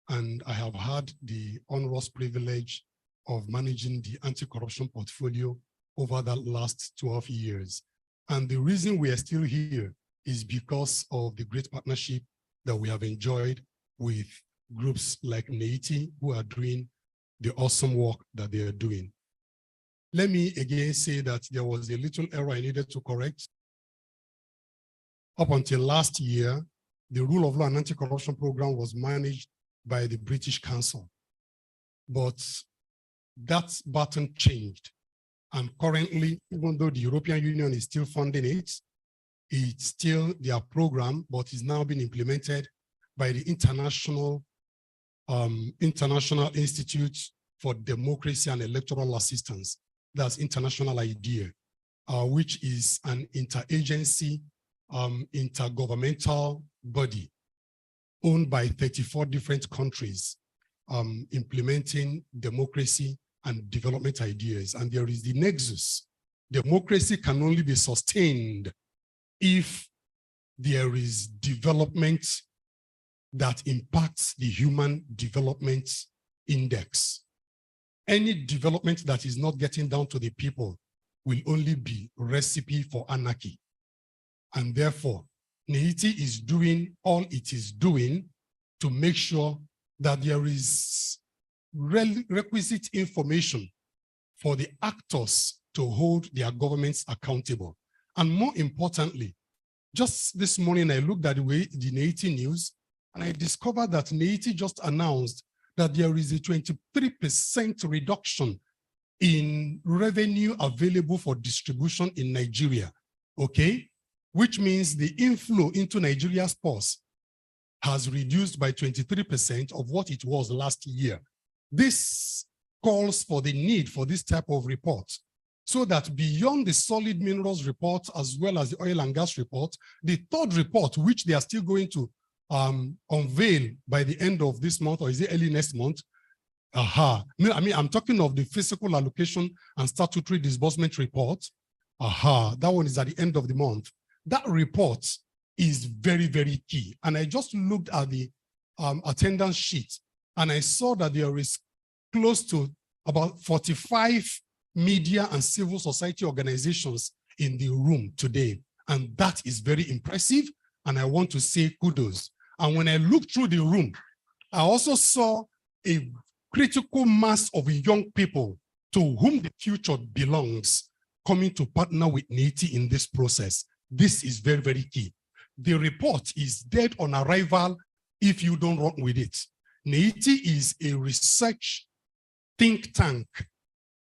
And I have had the onerous privilege of managing the anti-corruption portfolio over that last 12 years. And the reason we are still here is because of the great partnership that we have enjoyed with groups like Neiti, who are doing the awesome work that they are doing. Let me again say that there was a little error I needed to correct. Up until last year, the Rule of Law and Anti-Corruption Program was managed by the British Council. But that button changed. And currently, even though the European Union is still funding it, it's still their program, but is now being implemented by the International Institute for Democracy and Electoral Assistance. That's International IDEA, which is an interagency, intergovernmental body owned by 34 different countries, implementing democracy and development ideas. And there is the nexus. Democracy can only be sustained if there is development that impacts the Human Development Index. Any development that is not getting down to the people will only be a recipe for anarchy. And therefore, Neiti is doing all it is doing to make sure that there is requisite information for the actors to hold their governments accountable. And more importantly, just this morning, I looked at the Neiti news, and I discovered that Neiti just announced that there is a 23% reduction in revenue available for distribution in Nigeria, okay? Which means the inflow into Nigeria's purse has reduced by 23% of what it was last year. This calls for the need for this type of report so that beyond the solid minerals report, as well as the oil and gas report, the third report, which they are still going to unveil by the end of this month, or is it early next month? I mean, I'm talking of the physical allocation and statutory disbursement report. That one is at the end of the month. That report is very, very key. And I just looked at the attendance sheet, and I saw that there is close to about 45 media and civil society organizations in the room today. And that is very impressive. And I want to say kudos. And when I looked through the room, I also saw a critical mass of young people to whom the future belongs coming to partner with Neiti in this process. This is very, very key. The report is dead on arrival if you don't run with it. Neiti is a research think tank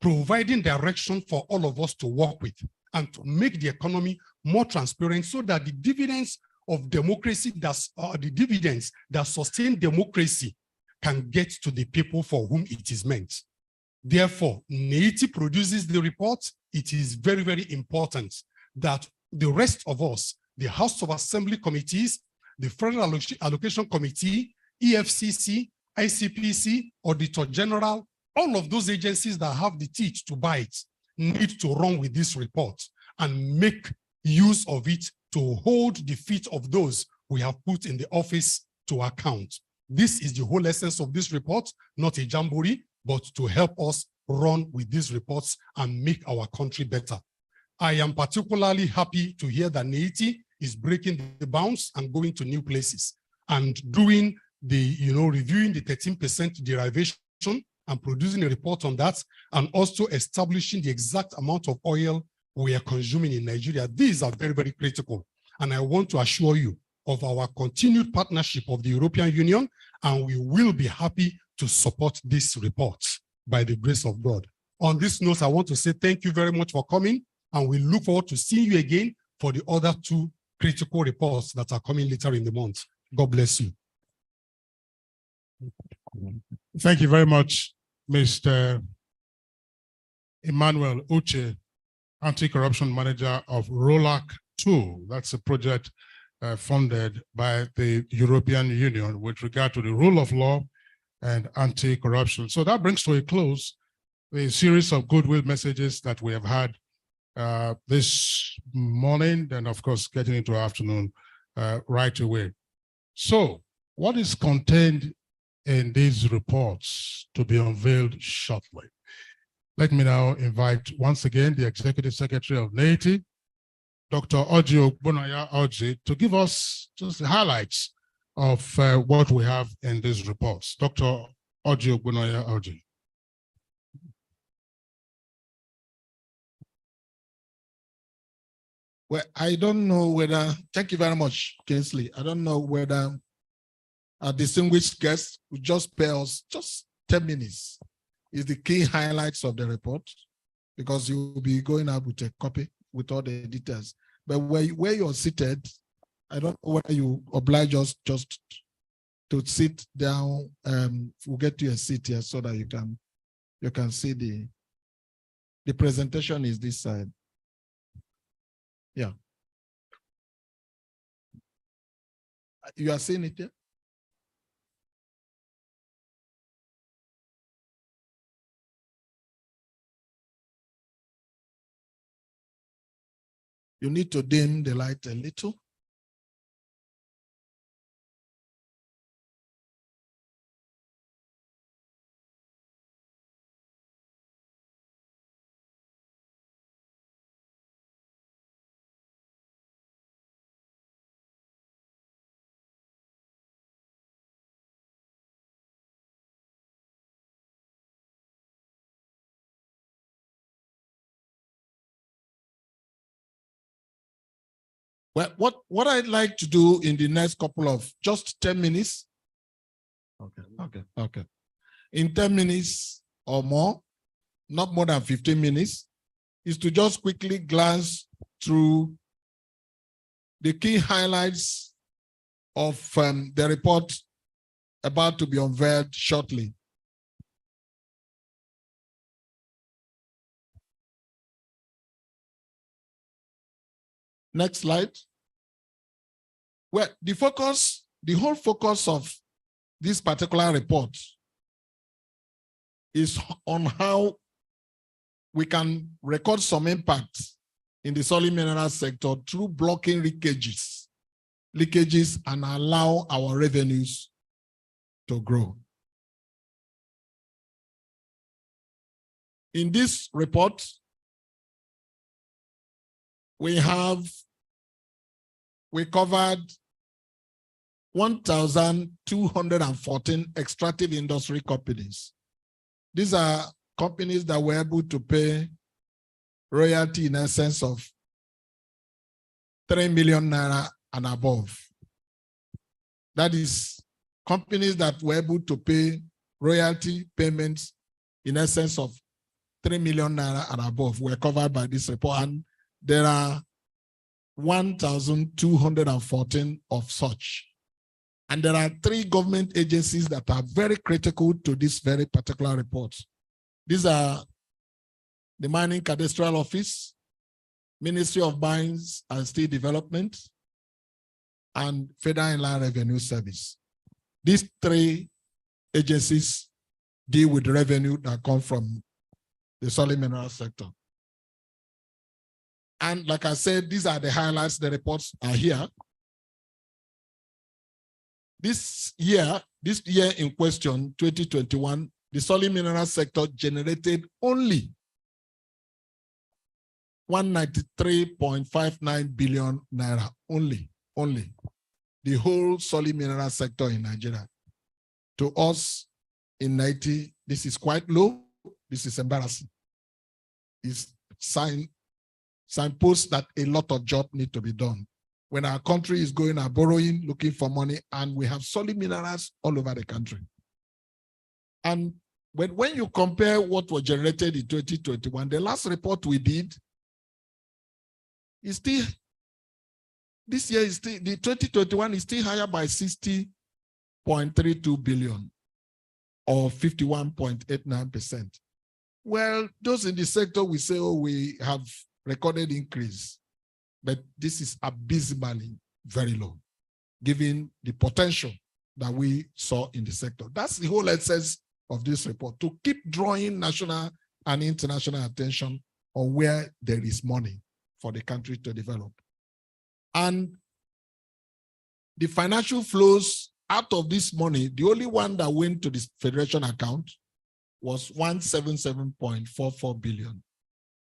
providing direction for all of us to work with and to make the economy more transparent so that the dividends of democracy, the dividends that sustain democracy can get to the people for whom it is meant. Therefore, Neiti produces the report. It is very, very important that the rest of us, the House of Assembly committees, the Federal Allocation Committee, EFCC, ICPC, Auditor General, all of those agencies that have the teeth to bite need to run with this report and make use of it to hold the feet of those we have put in the office to account. This is the whole essence of this report, not a jamboree, but to help us run with these reports and make our country better. I am particularly happy to hear that Neiti is breaking the bounds and going to new places and doing the, reviewing the 13% derivation and producing a report on that, and also establishing the exact amount of oil we are consuming in Nigeria. These are very, very critical. And I want to assure you of our continued partnership of the European Union, and we will be happy to support this report by the grace of God. On this note, I want to say thank you very much for coming, and we look forward to seeing you again for the other two critical reports that are coming later in the month. God bless you. Thank you very much, Mr. Emmanuel Uche, Anti-Corruption Manager of ROLAC 2. That's a project funded by the European Union with regard to the rule of law and anti-corruption. So that brings to a close the series of goodwill messages that we have had this morning, and of course, getting into afternoon right away. So what is contained in these reports to be unveiled shortly? Let me now invite once again the Executive Secretary of Neiti, Dr. Oji Ogbonaya Oji, to give us just the highlights of what we have in these reports. Dr. Oji Ogbonaya Oji. Well, I don't know whether, thank you very much, Kingsley. I don't know whether our distinguished guests would just spare us just 10 minutes. Is the key highlights of the report, because you will be going out with a copy with all the details. But where you're seated, I don't know whether you oblige us just to sit down. We'll get you a seat here so that you can see the presentation is this side. Yeah. You are seeing it here? You need to dim the light a little. Well, what I'd like to do in the next couple of just 10 minutes. Okay. In 10 minutes or more, not more than 15 minutes, is to just quickly glance through the key highlights of the report about to be unveiled shortly. Next slide. Well, the whole focus of this particular report is on how we can record some impact in the solid mineral sector through blocking leakages and allow our revenues to grow. In this report, we covered 1,214 extractive industry companies. These are companies that were able to pay royalty in essence of 3 million naira and above. That is companies that were able to pay royalty payments in essence of 3 million naira and above were covered by this report. And there are 1,214 of such. And there are 3 government agencies that are very critical to this very particular report. These are the Mining Cadastral Office, Ministry of Mines and Steel Development, and Federal Inland Revenue Service. These 3 agencies deal with revenue that come from the solid mineral sector. And like I said, these are the highlights. The reports are here. This year in question, 2021, the solid mineral sector generated only 193.59 billion naira, only. The whole solid mineral sector in Nigeria. To us in Neiti, this is quite low. This is embarrassing. It's signposts that a lot of jobs need to be done. When our country is going out borrowing, looking for money, and we have solid minerals all over the country. And when you compare what was generated in 2021, the last report we did is still, this year is still, the 2021 is still higher by 60.32 billion or 51.89%. Well, those in the sector, we say, oh, we have recorded increase, but this is abysmally very low, given the potential that we saw in the sector. That's the whole essence of this report, to keep drawing national and international attention on where there is money for the country to develop. And the financial flows out of this money, the only one that went to the federation account was 177.44 billion.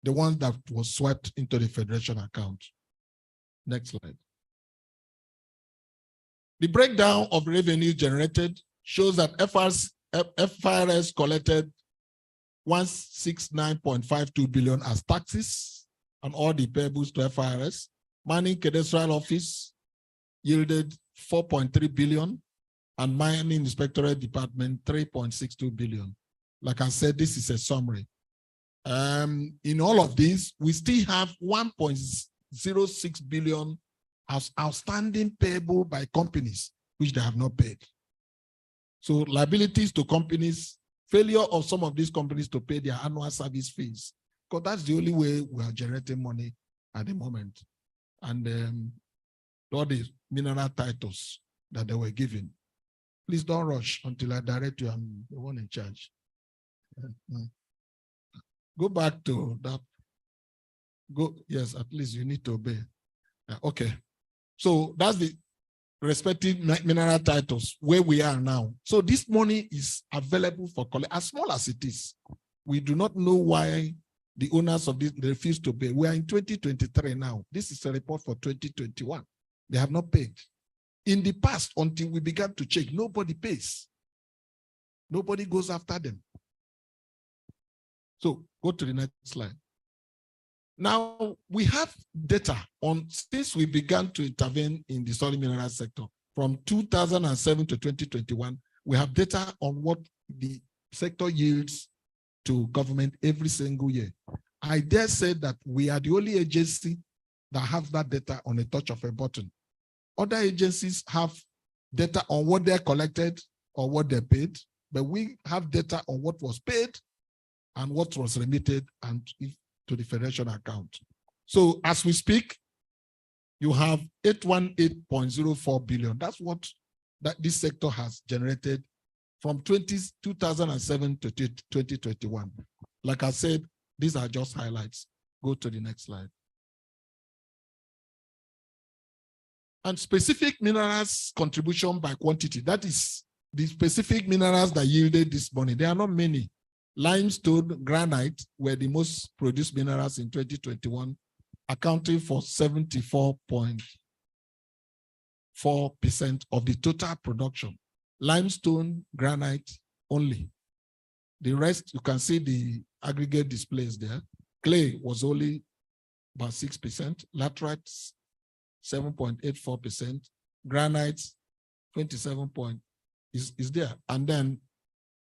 The one that was swept into the federation account. Next slide. The breakdown of revenue generated shows that FIRS collected 169.52 billion as taxes and all the payables to FIRS. Mining Cadastral Office yielded 4.3 billion and Mining Inspectorate Department 3.62 billion. Like I said, this is a summary. In all of these, we still have 1.06 billion as outstanding payable by companies, which they have not paid. So liabilities to companies, failure of some of these companies to pay their annual service fees, because that's the only way we are generating money at the moment. And all the mineral titles that they were given. Please don't rush until I direct you. I'm the one in charge. Go back to that. Yes, at least you need to obey. Okay. So that's the respective mineral titles where we are now. So this money is available for collect, as small as it is. We do not know why the owners of this refuse to pay. We are in 2023 now. This is a report for 2021. They have not paid. In the past, until we began to check, nobody pays. Nobody goes after them. So go to the next slide. Now we have data on, since we began to intervene in the solid mineral sector from 2007 to 2021, we have data on what the sector yields to government every single year. I dare say that we are the only agency that have that data on a touch of a button. Other agencies have data on what they collected or what they paid, but we have data on what was paid and what was remitted and to the federation account. So as we speak, you have 818.04 billion. That's what this sector has generated from 2007 to 2021. Like I said, these are just highlights. Go to the next slide. And specific minerals contribution by quantity. That is the specific minerals that yielded this money. There are not many. Limestone, granite were the most produced minerals in 2021, accounting for 74.4% of the total production. Limestone, granite only. The rest, you can see the aggregate displays there. Clay was only about 6%, laterite 7.84%, granite 27 is there. And then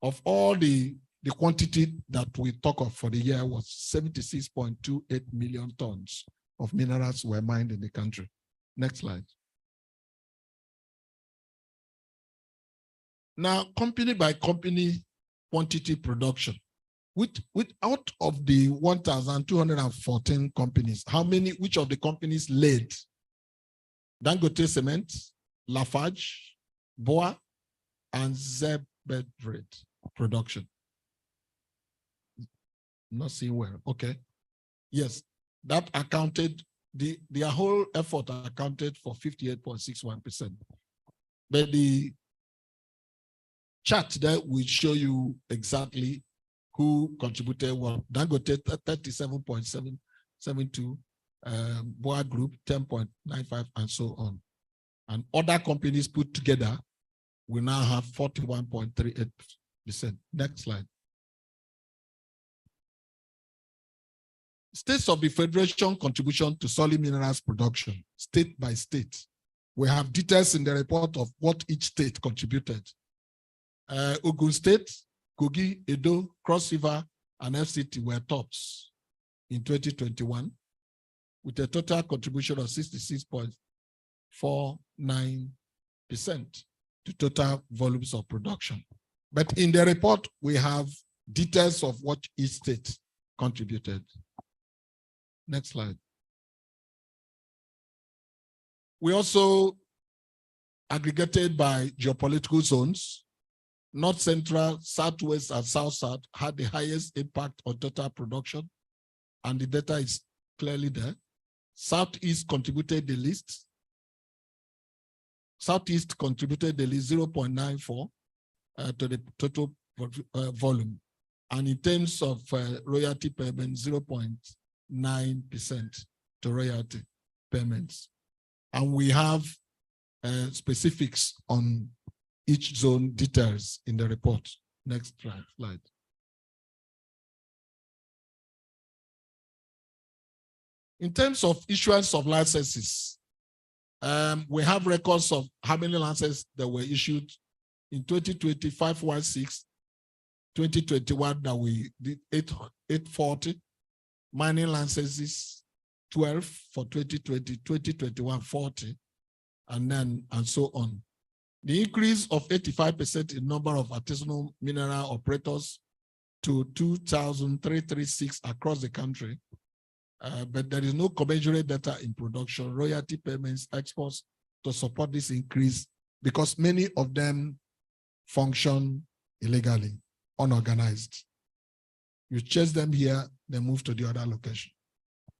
of all the quantity that we talk of for the year was 76.28 million tons of minerals were mined in the country. Next slide. Now, company by company quantity production. Out of the 1,214 companies, which of the companies led? Dangote Cement, Lafarge, Boa, and Zebedred production. Not seeing well. Okay. Yes, that accounted, their whole effort accounted for 58.61%. But the chart there will show you exactly who contributed what. Dangote 37.772, Boa Group 10.95, and so on. And other companies put together will now have 41.38%. Next slide. States of the Federation contribution to solid minerals production, state by state. We have details in the report of what each state contributed. Ogun State, Kogi, Edo, Cross River, and FCT were tops in 2021 with a total contribution of 66.49% to total volumes of production. But in the report, we have details of what each state contributed. Next slide. We also aggregated by geopolitical zones. North Central, Southwest, and South-South had the highest impact on total production, and the data is clearly there. Southeast contributed the least. Southeast contributed the least 0.94 to the total volume. And in terms of royalty payment, 0.9% to royalty payments. And we have specifics on each zone details in the report. Next slide. In terms of issuance of licenses, we have records of how many licenses that were issued in 2020, 516, 2021 that we did 840, mining licenses 12 for 2020, 2021 40, and so on. The increase of 85% in number of artisanal mineral operators to 2,336 across the country. But there is no commensurate data in production, royalty payments, exports to support this increase because many of them function illegally, unorganized. You chase them here, they move to the other location.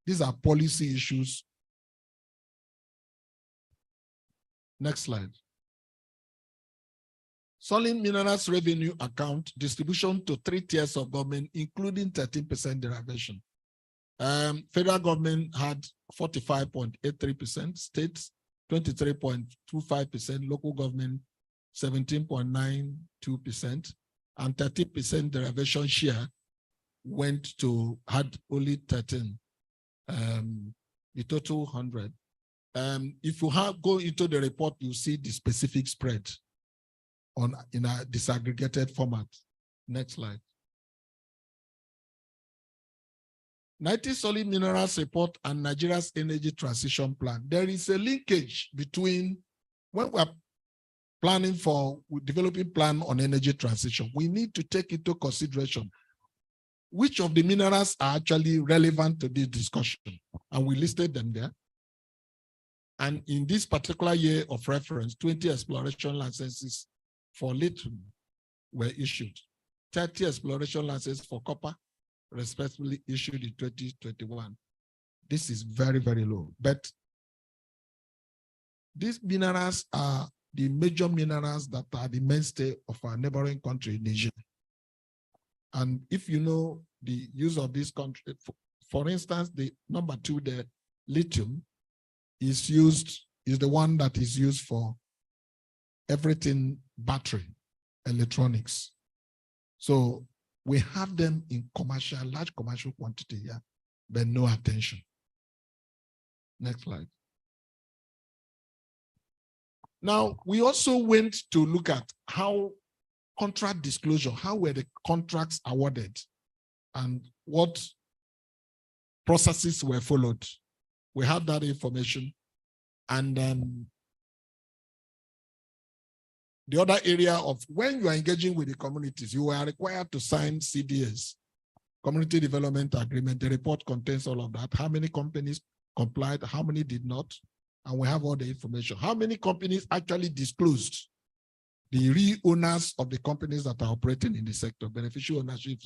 These are policy issues. Next slide. Solid minerals revenue account distribution to 3 tiers of government, including 13% derivation. Federal government had 45.83%, states 23.25%, local government 17.92%, and 30% derivation share had only 13. The total 100. If you go into the report, you see the specific spread in a disaggregated format. Next slide. Neiti Solid Minerals Report and Nigeria's Energy Transition Plan. There is a linkage between when we're developing plan on energy transition, we need to take into consideration which of the minerals are actually relevant to this discussion. And we listed them there. And in this particular year of reference, 20 exploration licenses for lithium were issued. 30 exploration licenses for copper, respectively issued in 2021. This is very, very low. But these minerals are the major minerals that are the mainstay of our neighboring country, Niger. And if you know the use of this country, for instance, the number 2, the lithium, is the one that is used for everything battery, electronics. So we have them in large commercial quantity here, but no attention. Next slide. Now, we also went to look at how contract disclosure, how were the contracts awarded and what processes were followed. We have that information. And the other area of when you are engaging with the communities, you are required to sign CDAs, Community Development Agreement. The report contains all of that. How many companies complied, how many did not, and we have all the information. How many companies actually disclosed the real owners of the companies that are operating in the sector, beneficial ownership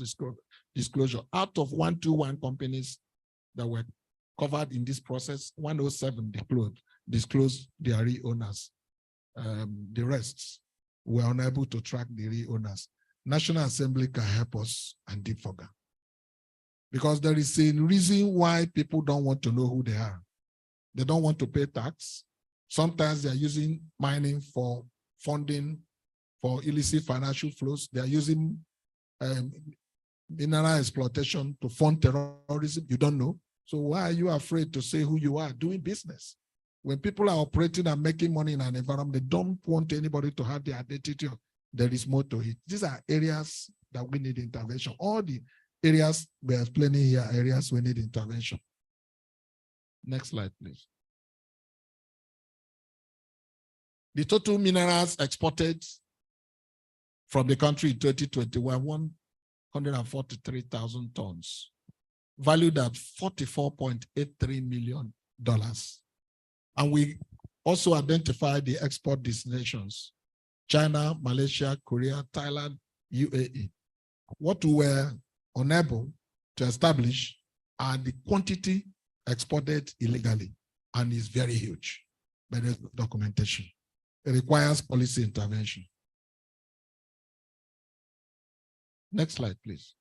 disclosure. Out of 121 companies that were covered in this process, 107 disclosed their real owners. The rest were unable to track the real owners. National Assembly can help us and DFOGA. Because there is a reason why people don't want to know who they are. They don't want to pay tax. Sometimes they are using mining for funding for illicit financial flows. They are using mineral exploitation to fund terrorism. You don't know. So why are you afraid to say who you are doing business? When people are operating and making money in an environment, they don't want anybody to have the identity of there is more to it. These are areas that we need intervention. All the areas we are explaining here are areas we need intervention. Next slide, please. The total minerals exported from the country in 2021, 143,000 tons, valued at $44.83 million. And we also identified the export destinations: China, Malaysia, Korea, Thailand, UAE. What we were unable to establish are the quantity exported illegally, and is very huge, but there's no documentation. It requires policy intervention. Next slide, please.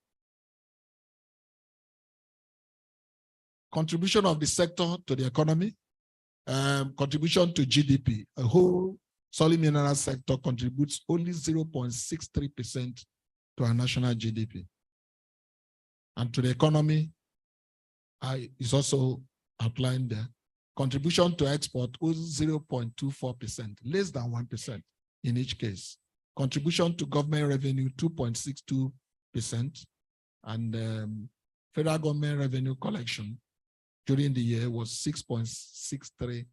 Contribution of the sector to the economy, contribution to GDP. A whole solid mineral sector contributes only 0.63% to our national GDP. And to the economy is also outlined there. Contribution to export was 0.24%, less than 1% in each case. Contribution to government revenue, 2.62%. And federal government revenue collection during the year was 6.63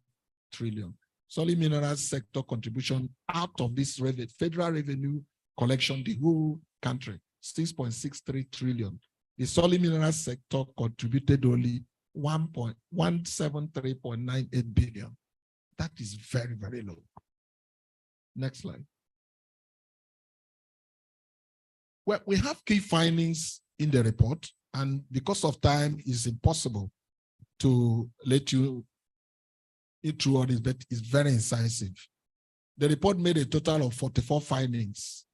trillion. Solid minerals sector contribution out of this federal revenue collection, the whole country, 6.63 trillion. The solid minerals sector contributed only 173.98 billion. That is very, very low. Next slide. Well, we have key findings in the report, and because of time, it's impossible to let you through all this, but it's very incisive. The report made a total of 44 findings,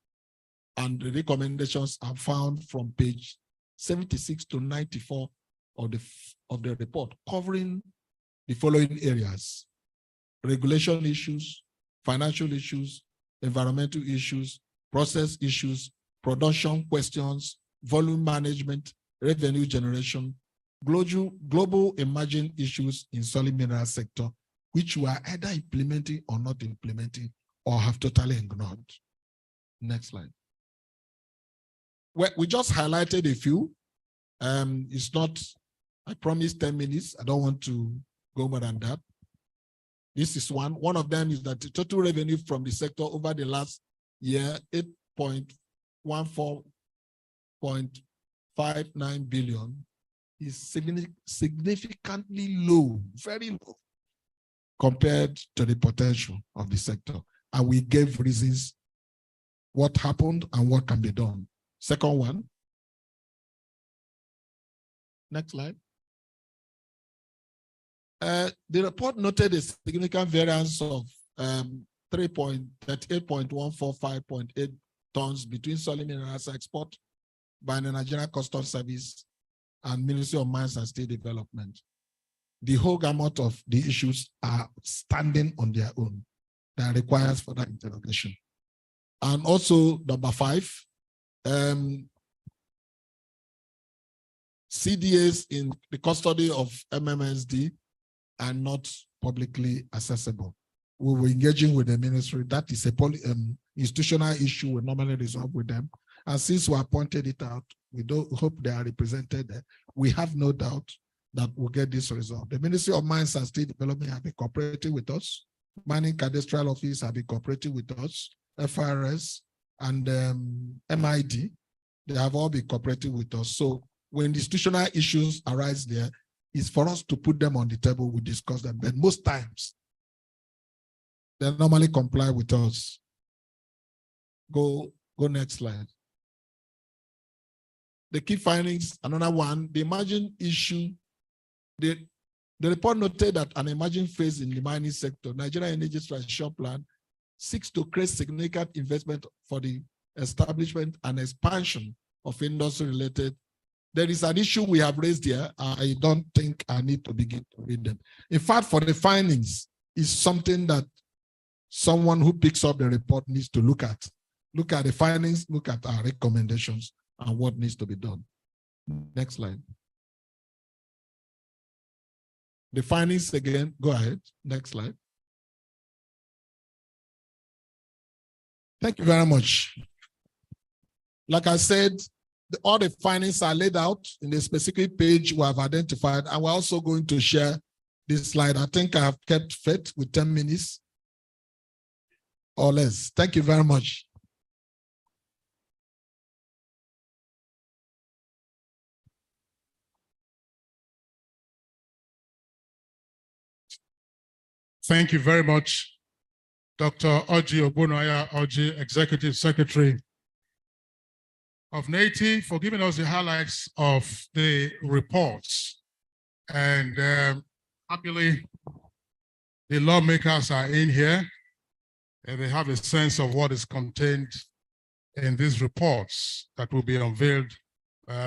and the recommendations are found from page 76 to 94 of the report, covering the following areas: regulation issues, financial issues, environmental issues, process issues, production questions, volume management, revenue generation, global emerging issues in solid mineral sector, which we are either implementing or not implementing or have totally ignored. Next slide. Well, we just highlighted a few. It's not, I promised 10 minutes. I don't want to go more than that. This is one. One of them is that the total revenue from the sector over the last year, 8.14.59 billion, is significantly low, very low. compared to the potential of the sector. And we gave reasons what happened and what can be done. Second one. Next slide. The report noted a significant variance of 38.145.8 tons between solid minerals export by the Nigerian Customs Service and Ministry of Mines and State Development. The whole gamut of the issues are standing on their own. That requires further interrogation. And also, number 5, CDAs in the custody of MMSD are not publicly accessible. We were engaging with the ministry. That is a institutional issue we normally resolve with them. And since we have pointed it out, we don't hope they are represented there. We have no doubt that we'll get this resolved. The Ministry of Mines and State Development have been cooperating with us. Mining Cadastral Office have been cooperating with us. FRS and MID, they have all been cooperating with us. So when institutional issues arise there, it's for us to put them on the table, we discuss them. But most times, they normally comply with us. Go next slide. The key findings, another one, the emerging issue. The report noted that an emerging phase in the mining sector, Nigeria Energy Transition Plan, seeks to create significant investment for the establishment and expansion of industry-related. There is an issue we have raised here. I don't think I need to begin to read them. In fact, for the findings, is something that someone who picks up the report needs to look at. Look at the findings, look at our recommendations and what needs to be done. Next slide. The findings again, go ahead. Next slide. Thank you very much. Like I said, all the findings are laid out in the specific page we have identified, and we're also going to share this slide. I think I have kept fit with 10 minutes or less. Thank you very much. Thank you very much, Dr. Oji Ogbonaya Oji, Executive Secretary of Neiti, for giving us the highlights of the reports. And happily, the lawmakers are in here and they have a sense of what is contained in these reports that will be unveiled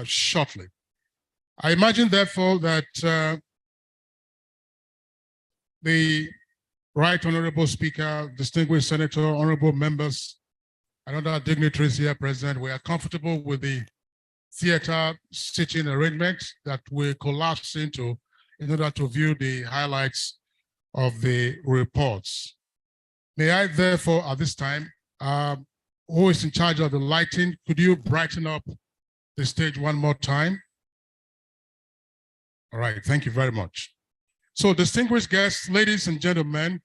shortly. I imagine, therefore, that the Right Honorable Speaker, distinguished Senator, honorable members, and other dignitaries here present, we are comfortable with the theater sitting arrangement that we collapse into in order to view the highlights of the reports. May I therefore, at this time, who is in charge of the lighting, could you brighten up the stage one more time? All right, thank you very much. So, distinguished guests, ladies and gentlemen,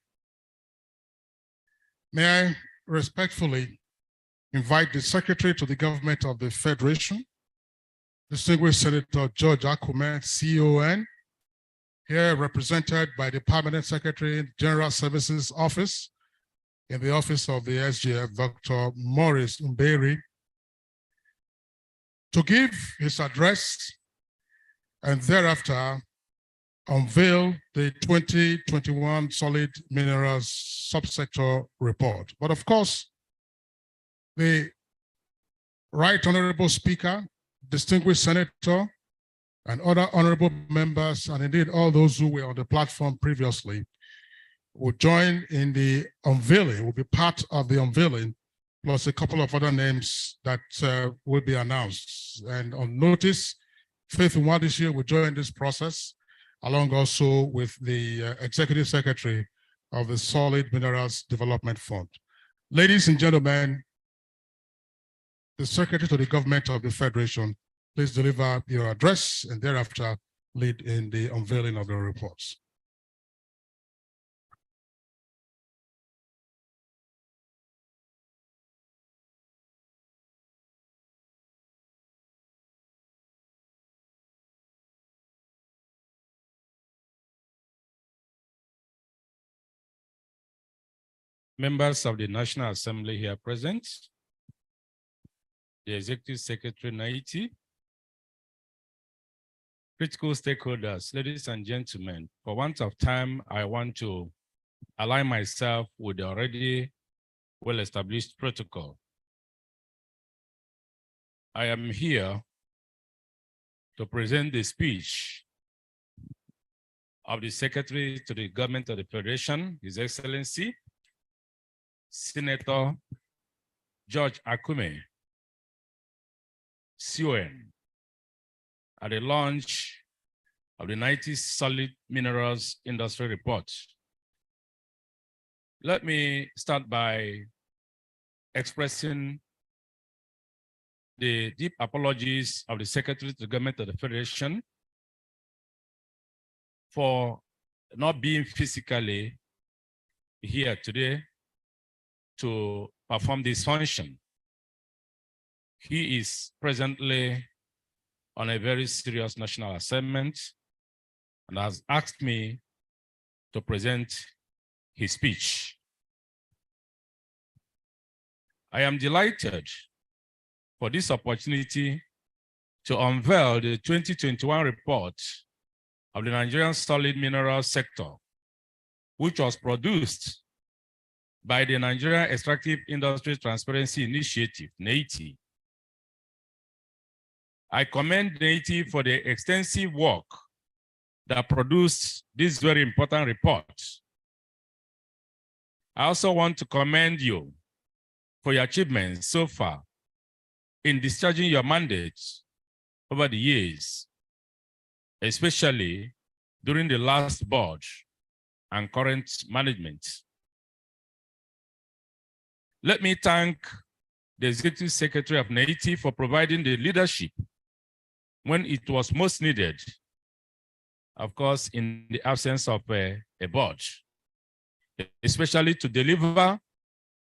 may I respectfully invite the Secretary to the Government of the Federation, distinguished Senator George Akume, CON, here represented by the Permanent Secretary, General Services Office, in the Office of the SGF, Dr. Maurice Umberi, to give his address and thereafter unveil the 2021 Solid Minerals Subsector Report. But of course, the Right Honorable Speaker, distinguished Senator, and other honorable members, and indeed all those who were on the platform previously, will join in the unveiling, will be part of the unveiling, plus a couple of other names that will be announced. And on notice, Faith Nwadishie will join this process, along also with the Executive Secretary of the Solid Minerals Development Fund. Ladies and gentlemen, the Secretary to the Government of the Federation, please deliver your address and thereafter lead in the unveiling of the reports. members of the National Assembly here present, the Executive Secretary Neiti, critical stakeholders, ladies and gentlemen, for want of time, I want to align myself with the already well-established protocol. I am here to present the speech of the Secretary to the Government of the Federation, His Excellency, Senator George Akume, CON, at the launch of the Neiti Solid Minerals Industry Report. Let me start by expressing the deep apologies of the Secretary to the Government of the Federation for not being physically here today to perform this function. He is presently on a very serious national assignment and has asked me to present his speech. I am delighted for this opportunity to unveil the 2021 report of the Nigerian solid mineral sector, which was produced by the Nigerian Extractive Industry Transparency Initiative, Neiti. I commend Neiti for the extensive work that produced this very important report. I also want to commend you for your achievements so far in discharging your mandates over the years, especially during the last board and current management. Let me thank the Executive Secretary of Neiti for providing the leadership when it was most needed, of course, in the absence of a board, especially to deliver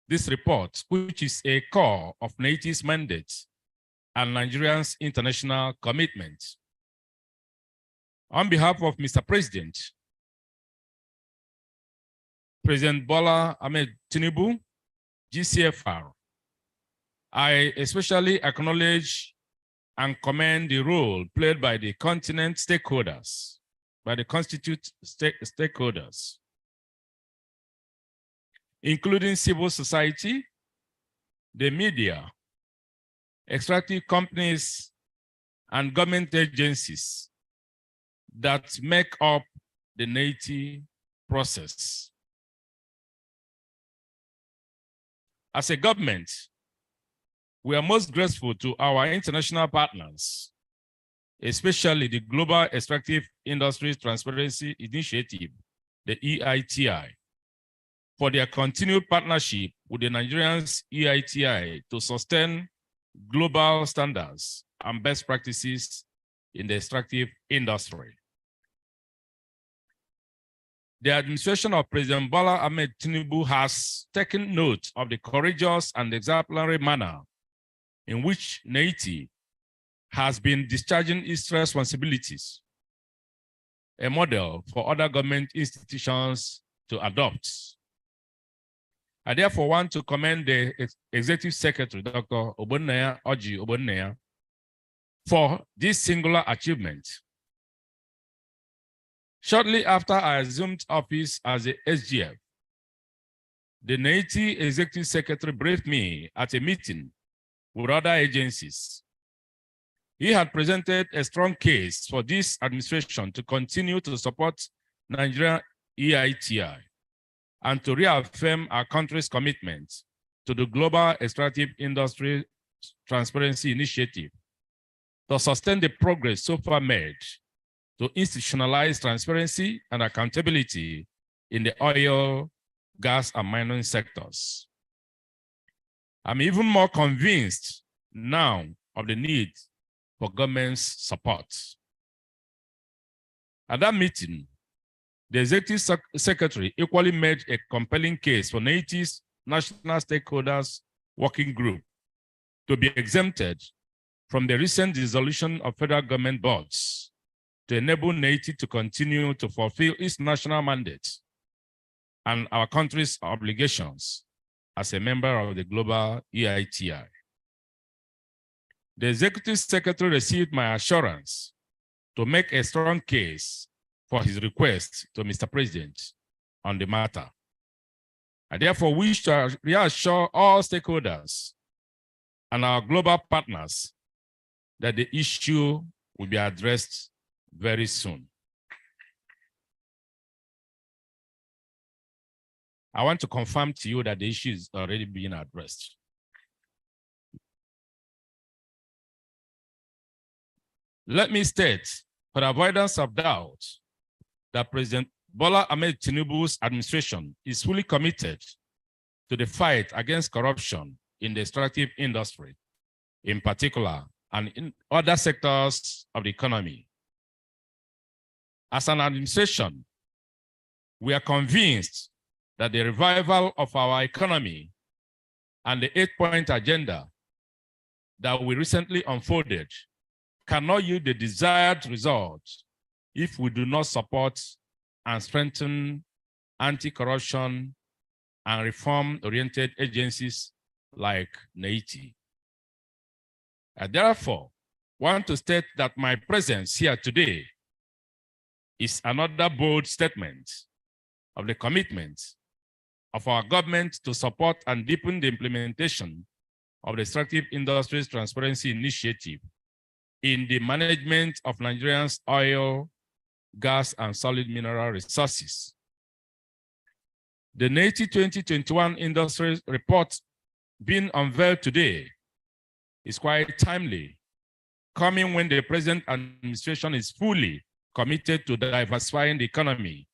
this report, which is a core of Neiti's mandate and Nigerians' international commitment. On behalf of Mr. President, President Bola Ahmed Tinubu, GCFR, I especially acknowledge and commend the role played by the continent stakeholders, by the constituent stakeholders, including civil society, the media, extractive companies, and government agencies that make up the Neiti process. As a government, we are most grateful to our international partners, especially the Global Extractive Industry Transparency Initiative, the EITI, for their continued partnership with the Nigerians EITI to sustain global standards and best practices in the extractive industry. The administration of President Bola Ahmed Tinubu has taken note of the courageous and exemplary manner in which Neiti has been discharging its responsibilities, a model for other government institutions to adopt. I therefore want to commend the Executive Secretary, Dr. Oji Ogbonnaya, for this singular achievement. Shortly after I assumed office as the SGF, the Neiti Executive Secretary briefed me at a meeting with other agencies. He had presented a strong case for this administration to continue to support Nigerian EITI and to reaffirm our country's commitment to the Global Extractive Industry Transparency Initiative to sustain the progress so far made to institutionalize transparency and accountability in the oil, gas, and mining sectors. I'm even more convinced now of the need for government's support. At that meeting, the Executive Secretary equally made a compelling case for Neiti's National Stakeholders Working Group to be exempted from the recent dissolution of federal government boards to enable Neiti to continue to fulfill its national mandate and our country's obligations as a member of the global EITI. The Executive Secretary received my assurance to make a strong case for his request to Mr. President on the matter. I therefore wish to reassure all stakeholders and our global partners that the issue will be addressed very soon. I want to confirm to you that the issue is already being addressed. Let me state, for avoidance of doubt, that President Bola Ahmed Tinubu's administration is fully committed to the fight against corruption in the extractive industry, in particular, and in other sectors of the economy. As an administration, we are convinced that the revival of our economy and the 8-point agenda that we recently unfolded cannot yield the desired result if we do not support and strengthen anti-corruption and reform-oriented agencies like Neiti. I therefore want to state that my presence here today is another bold statement of the commitment of our government to support and deepen the implementation of the Extractive Industries Transparency Initiative in the management of Nigeria's oil, gas, and solid mineral resources. The Neiti 2021 Industry Report being unveiled today is quite timely, coming when the present administration is fully committed to diversifying the economy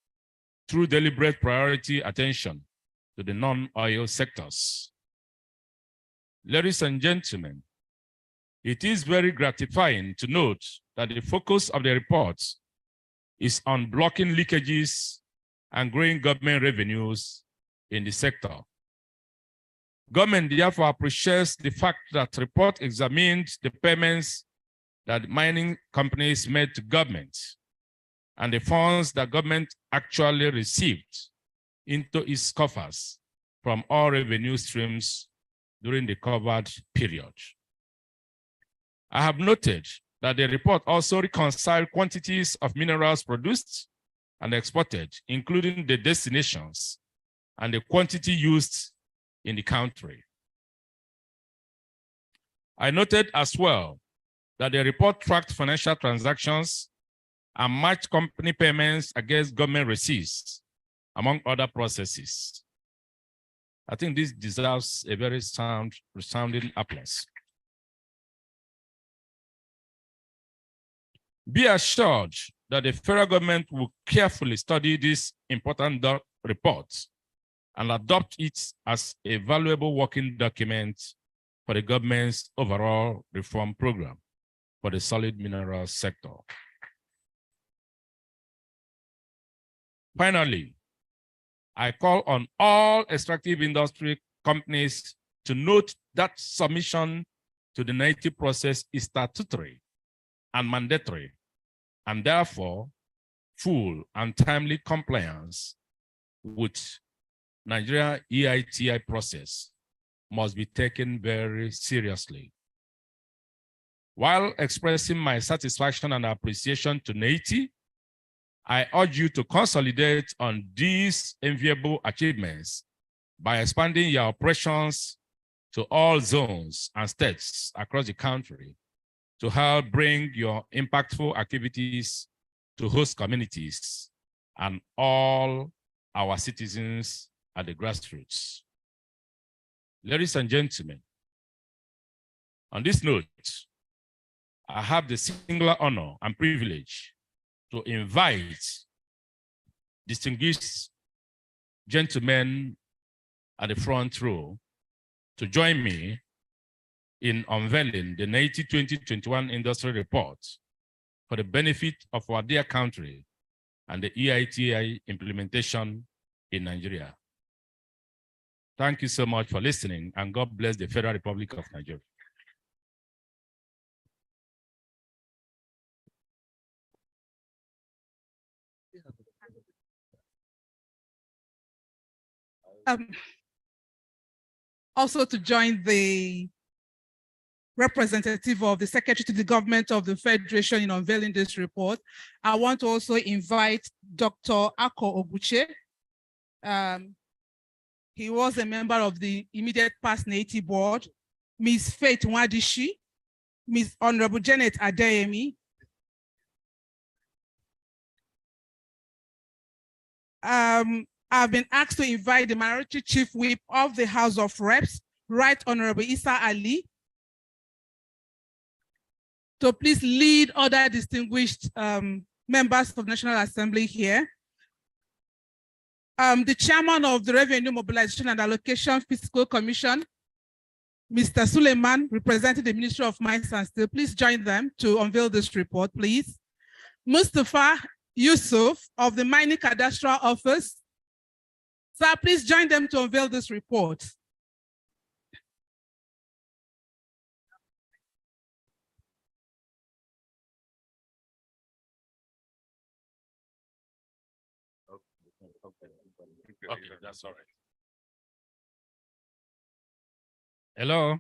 through deliberate priority attention to the non-oil sectors. Ladies and gentlemen, it is very gratifying to note that the focus of the report is on blocking leakages and growing government revenues in the sector. Government therefore appreciates the fact that the report examined the payments that mining companies made to government and the funds that government actually received into its coffers from all revenue streams during the covered period. I have noted that the report also reconciled quantities of minerals produced and exported, including the destinations and the quantity used in the country. I noted as well that the report tracked financial transactions and matched company payments against government receipts, among other processes. I think this deserves a very resounding applause. Be assured that the federal government will carefully study this important report and adopt it as a valuable working document for the government's overall reform program for the solid mineral sector. Finally, I call on all extractive industry companies to note that submission to the Neiti process is statutory and mandatory, and therefore full and timely compliance with Nigeria EITI process must be taken very seriously. While expressing my satisfaction and appreciation to Neiti, I urge you to consolidate on these enviable achievements by expanding your operations to all zones and states across the country to help bring your impactful activities to host communities and all our citizens at the grassroots. Ladies and gentlemen, on this note, I have the singular honor and privilege to invite distinguished gentlemen at the front row to join me in unveiling the Neiti 2021 Industry Report for the benefit of our dear country and the EITI implementation in Nigeria. Thank you so much for listening, and God bless the Federal Republic of Nigeria. also to join the representative of the Secretary to the Government of the Federation in unveiling this report, I want to also invite Dr. Ako Oguche. He was a member of the immediate past Neiti board, Ms. Faith Nwadishi, Ms. Honorable Janet Adeyemi, I've been asked to invite the Minority Chief Whip of the House of Reps, Right Honorable Isa Ali, to please lead other distinguished members of the National Assembly here. The Chairman of the Revenue Mobilization and Allocation Fiscal Commission, Mr. Suleiman, representing the Ministry of Mines and Steel, please join them to unveil this report, please. Mustafa Yusuf of the Mining Cadastral Office, sir, please join them to unveil this report. Okay, that's all right. Hello.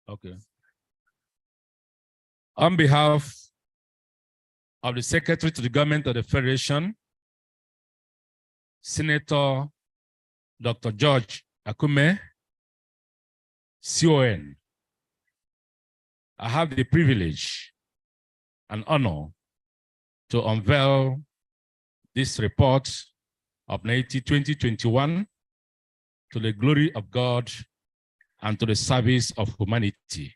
Okay. On behalf of the Secretary to the Government of the Federation, Senator Dr. George Akume, CON, I have the privilege and honor to unveil this report of Neiti 2021 to the glory of God and to the service of humanity.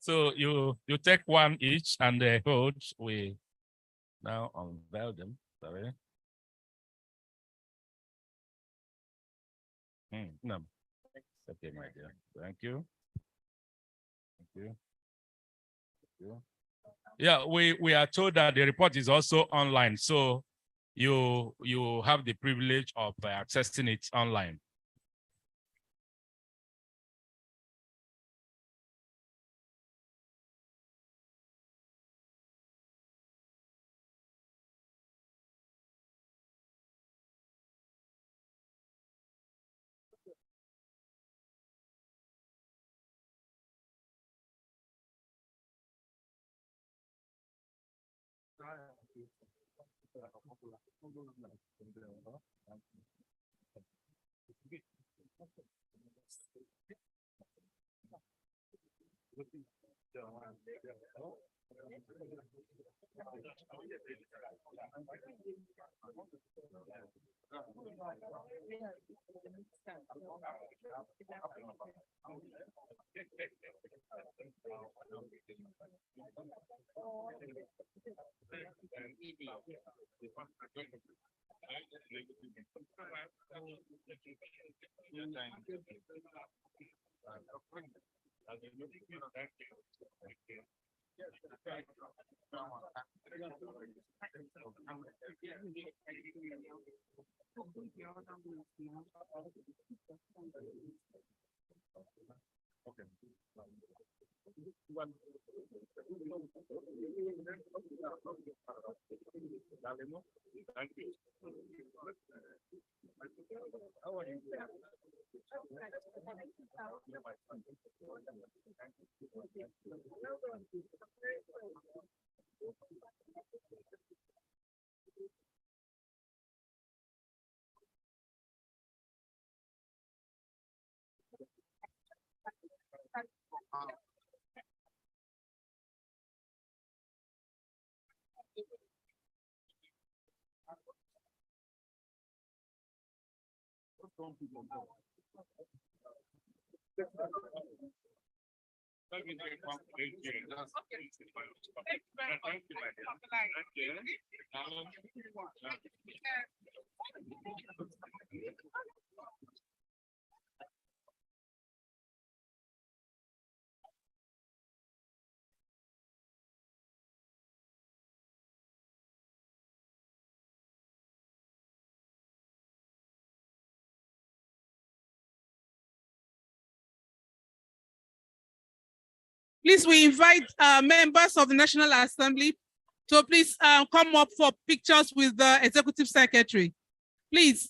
So you take one each and hold. We now unveil them. Sorry. No. Okay, my dear. Thank you. Thank you. Thank you. Yeah, we are told that the report is also online, so you have the privilege of accessing it online. Thank you. How are you? Please, we invite members of the National Assembly to please come up for pictures with the Executive Secretary. Please.